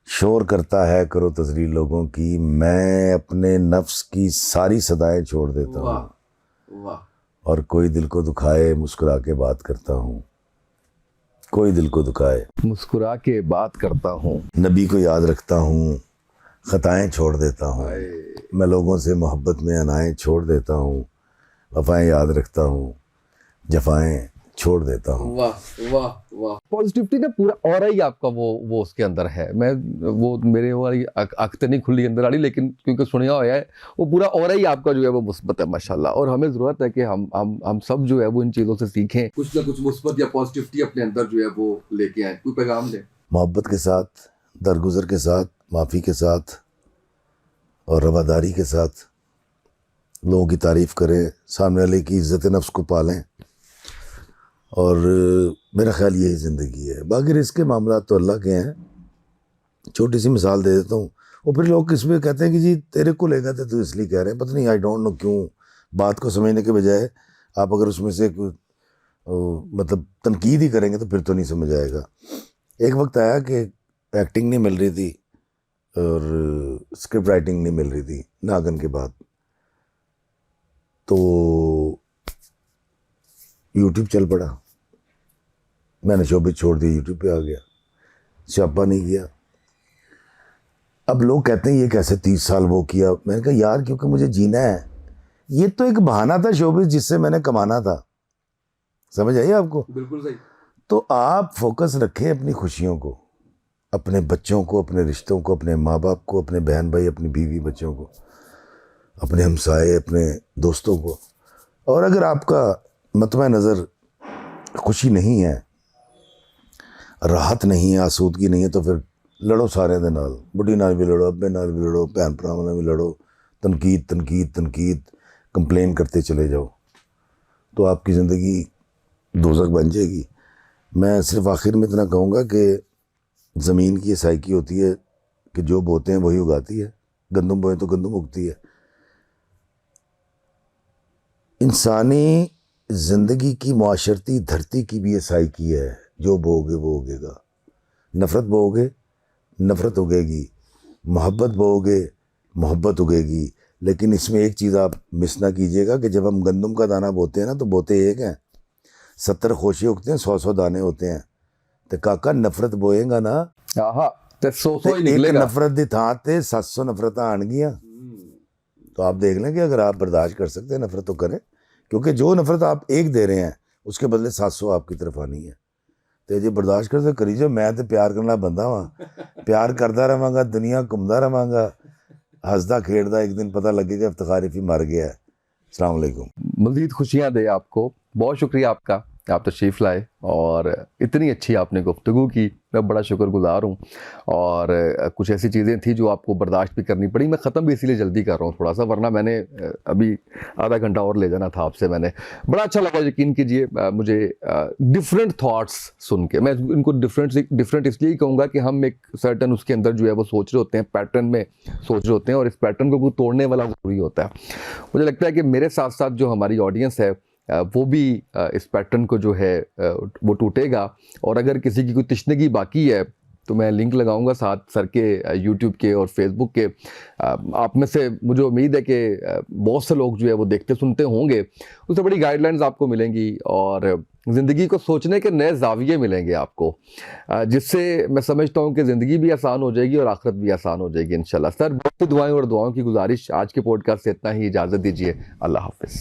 شور کرتا ہے، کرو تذلیل لوگوں کی، میں اپنے نفس کی ساری صدائیں چھوڑ دیتا ہوں. اور کوئی دل کو دکھائے مسکرا کے بات کرتا ہوں، کوئی دل کو دکھائے مسکرا کے بات کرتا ہوں. نبی کو یاد رکھتا ہوں، خطائیں چھوڑ دیتا ہوں. میں لوگوں سے محبت میں انائیں چھوڑ دیتا ہوں، وفائیں یاد رکھتا ہوں، جفائیں چھوڑ دیتا ہوں. واہ واہ واہ. پازیٹیوٹی نا پورا اور ہی آپ کا وہ اس کے اندر ہے. میں وہ میرے والی آنکھ نہیں کھلی اندر والی، لیکن کیونکہ سنیا ہوا ہے وہ پورا اور ہی آپ کا جو ہے وہ مثبت ہے ماشاءاللہ. اور ہمیں ضرورت ہے کہ ہم سب جو ہے وہ ان چیزوں سے سیکھیں، کچھ نہ کچھ مثبت یا پازیٹیوٹی اپنے اندر جو ہے وہ لے کے آئیں. کوئی پیغام دیں. محبت کے ساتھ، درگزر کے ساتھ، معافی کے ساتھ اور رواداری کے ساتھ لوگوں کی تعریف کریں, سامنے والے کی عزت نفس کو پالیں, اور میرا خیال یہی زندگی ہے. باقی رزق کے معاملات تو اللہ کے ہیں. چھوٹی سی مثال دے دیتا ہوں, اور پھر لوگ اس میں کہتے ہیں کہ جی تیرے کو لے گا تو اس لیے کہہ رہے ہیں, پتہ نہیں, آئی ڈونٹ نو کیوں. بات کو سمجھنے کے بجائے آپ اگر اس میں سے مطلب تنقید ہی کریں گے تو پھر تو نہیں سمجھ آئے گا. ایک وقت آیا کہ ایکٹنگ نہیں مل رہی تھی اور اسکرپٹ رائٹنگ نہیں مل رہی تھی ناگن کے بعد, تو یوٹیوب چل پڑا. میں نے شوبز چھوڑ دی, یوٹیوب پہ آ گیا, چھاپا نہیں کیا. اب لوگ کہتے ہیں یہ کیسے 30 سال وہ کیا. میں نے کہا یار کیونکہ مجھے جینا ہے. یہ تو ایک بہانہ تھا شوبز جس سے میں نے کمانا تھا. سمجھ آئیے آپ کو؟ بالکل صحیح. تو آپ فوکس رکھیں اپنی خوشیوں کو, اپنے بچوں کو, اپنے رشتوں کو, اپنے ماں باپ کو, اپنے بہن بھائی, اپنی بیوی بچوں کو, اپنے ہمسائے, اپنے دوستوں کو. اور اگر آپ کا مطمع نظر خوشی نہیں ہے, راحت نہیں ہے, آسودگی نہیں ہے, تو پھر لڑو سارے دے نال, بڑھی نال بھی لڑو, ابے نال بھی لڑو, بہن بھراواں نال بھی لڑو, تنقید تنقید تنقید, کمپلین کرتے چلے جاؤ, تو آپ کی زندگی دوزخ بن جائے گی. میں صرف آخر میں اتنا کہوں گا کہ زمین کی یہ سائیکی ہوتی ہے کہ جو بوتے ہیں وہی اگاتی ہے. گندم بوئیں تو گندم اگتی ہے. انسانی زندگی کی, معاشرتی دھرتی کی بھی یہ سائیکی ہے, جو بو گے وہ اگے گا. نفرت بو گے نفرت اگے گی, محبت بو گے محبت اگے گی. لیکن اس میں ایک چیز آپ مس نہ کیجیے گا کہ جب ہم گندم کا دانہ بوتے ہیں نا تو بوتے ایک ہیں, 70 خوشے اگتے ہیں, 100 دانے ہوتے ہیں. تو کاکا نفرت بوئیں گا نا تے 100 ہی ایک نکلے گا. نفرت دی تھان تے 700 نفرتاں آن گیاں. تو آپ دیکھ لیں کہ اگر آپ برداشت کر سکتے ہیں نفرت تو کریں, کیونکہ جو نفرت آپ ایک دے رہے ہیں اس کے بدلے 700 آپ کی طرف آنی ہے. تو جی برداشت کر سکتے کری جو, میں تو پیار کرنا بندہ ہاں, پیار کرتا رہاں گا, دنیا گھومتا رہاں گا, ہسدا کھیڑتا, ایک دن پتہ لگے گا افتخار ایفی مر گیا ہے. السلام علیکم. مزید خوشیاں دے آپ کو. بہت شکریہ آپ کا, آپ تشریف لائے اور اتنی اچھی آپ نے گفتگو کی. میں بڑا شکر گزار ہوں. اور کچھ ایسی چیزیں تھیں جو آپ کو برداشت بھی کرنی پڑی. میں ختم بھی اسی لیے جلدی کر رہا ہوں تھوڑا سا, ورنہ میں نے ابھی آدھا گھنٹہ اور لے جانا تھا آپ سے. میں نے بڑا اچھا لگا, یقین کیجئے مجھے ڈفرینٹ تھاٹس سن کے. میں ان کو ڈفرینٹ اس لیے کہوں گا کہ ہم ایک سرٹن اس کے اندر جو ہے وہ سوچ رہے ہوتے ہیں, پیٹرن میں سوچ رہے ہوتے ہیں, اور اس پیٹرن کو کوئی توڑنے والا ضروری ہوتا ہے. مجھے لگتا ہے کہ میرے ساتھ ساتھ جو ہماری آڈینس ہے وہ بھی اس پیٹرن کو جو ہے وہ ٹوٹے گا. اور اگر کسی کی کوئی تشنگی باقی ہے تو میں لنک لگاؤں گا ساتھ سر کے یوٹیوب کے اور فیس بک کے. آپ میں سے مجھے امید ہے کہ بہت سے لوگ جو ہے وہ دیکھتے سنتے ہوں گے. اس سے بڑی گائیڈ لائنز آپ کو ملیں گی اور زندگی کو سوچنے کے نئے زاویے ملیں گے آپ کو, جس سے میں سمجھتا ہوں کہ زندگی بھی آسان ہو جائے گی اور آخرت بھی آسان ہو جائے گی انشاءاللہ. سر بہت سی دعائیں اور دعاؤں کی گزارش. آج کے پوڈ کاسٹ سے اتنا ہی, اجازت دیجیے. اللہ حافظ.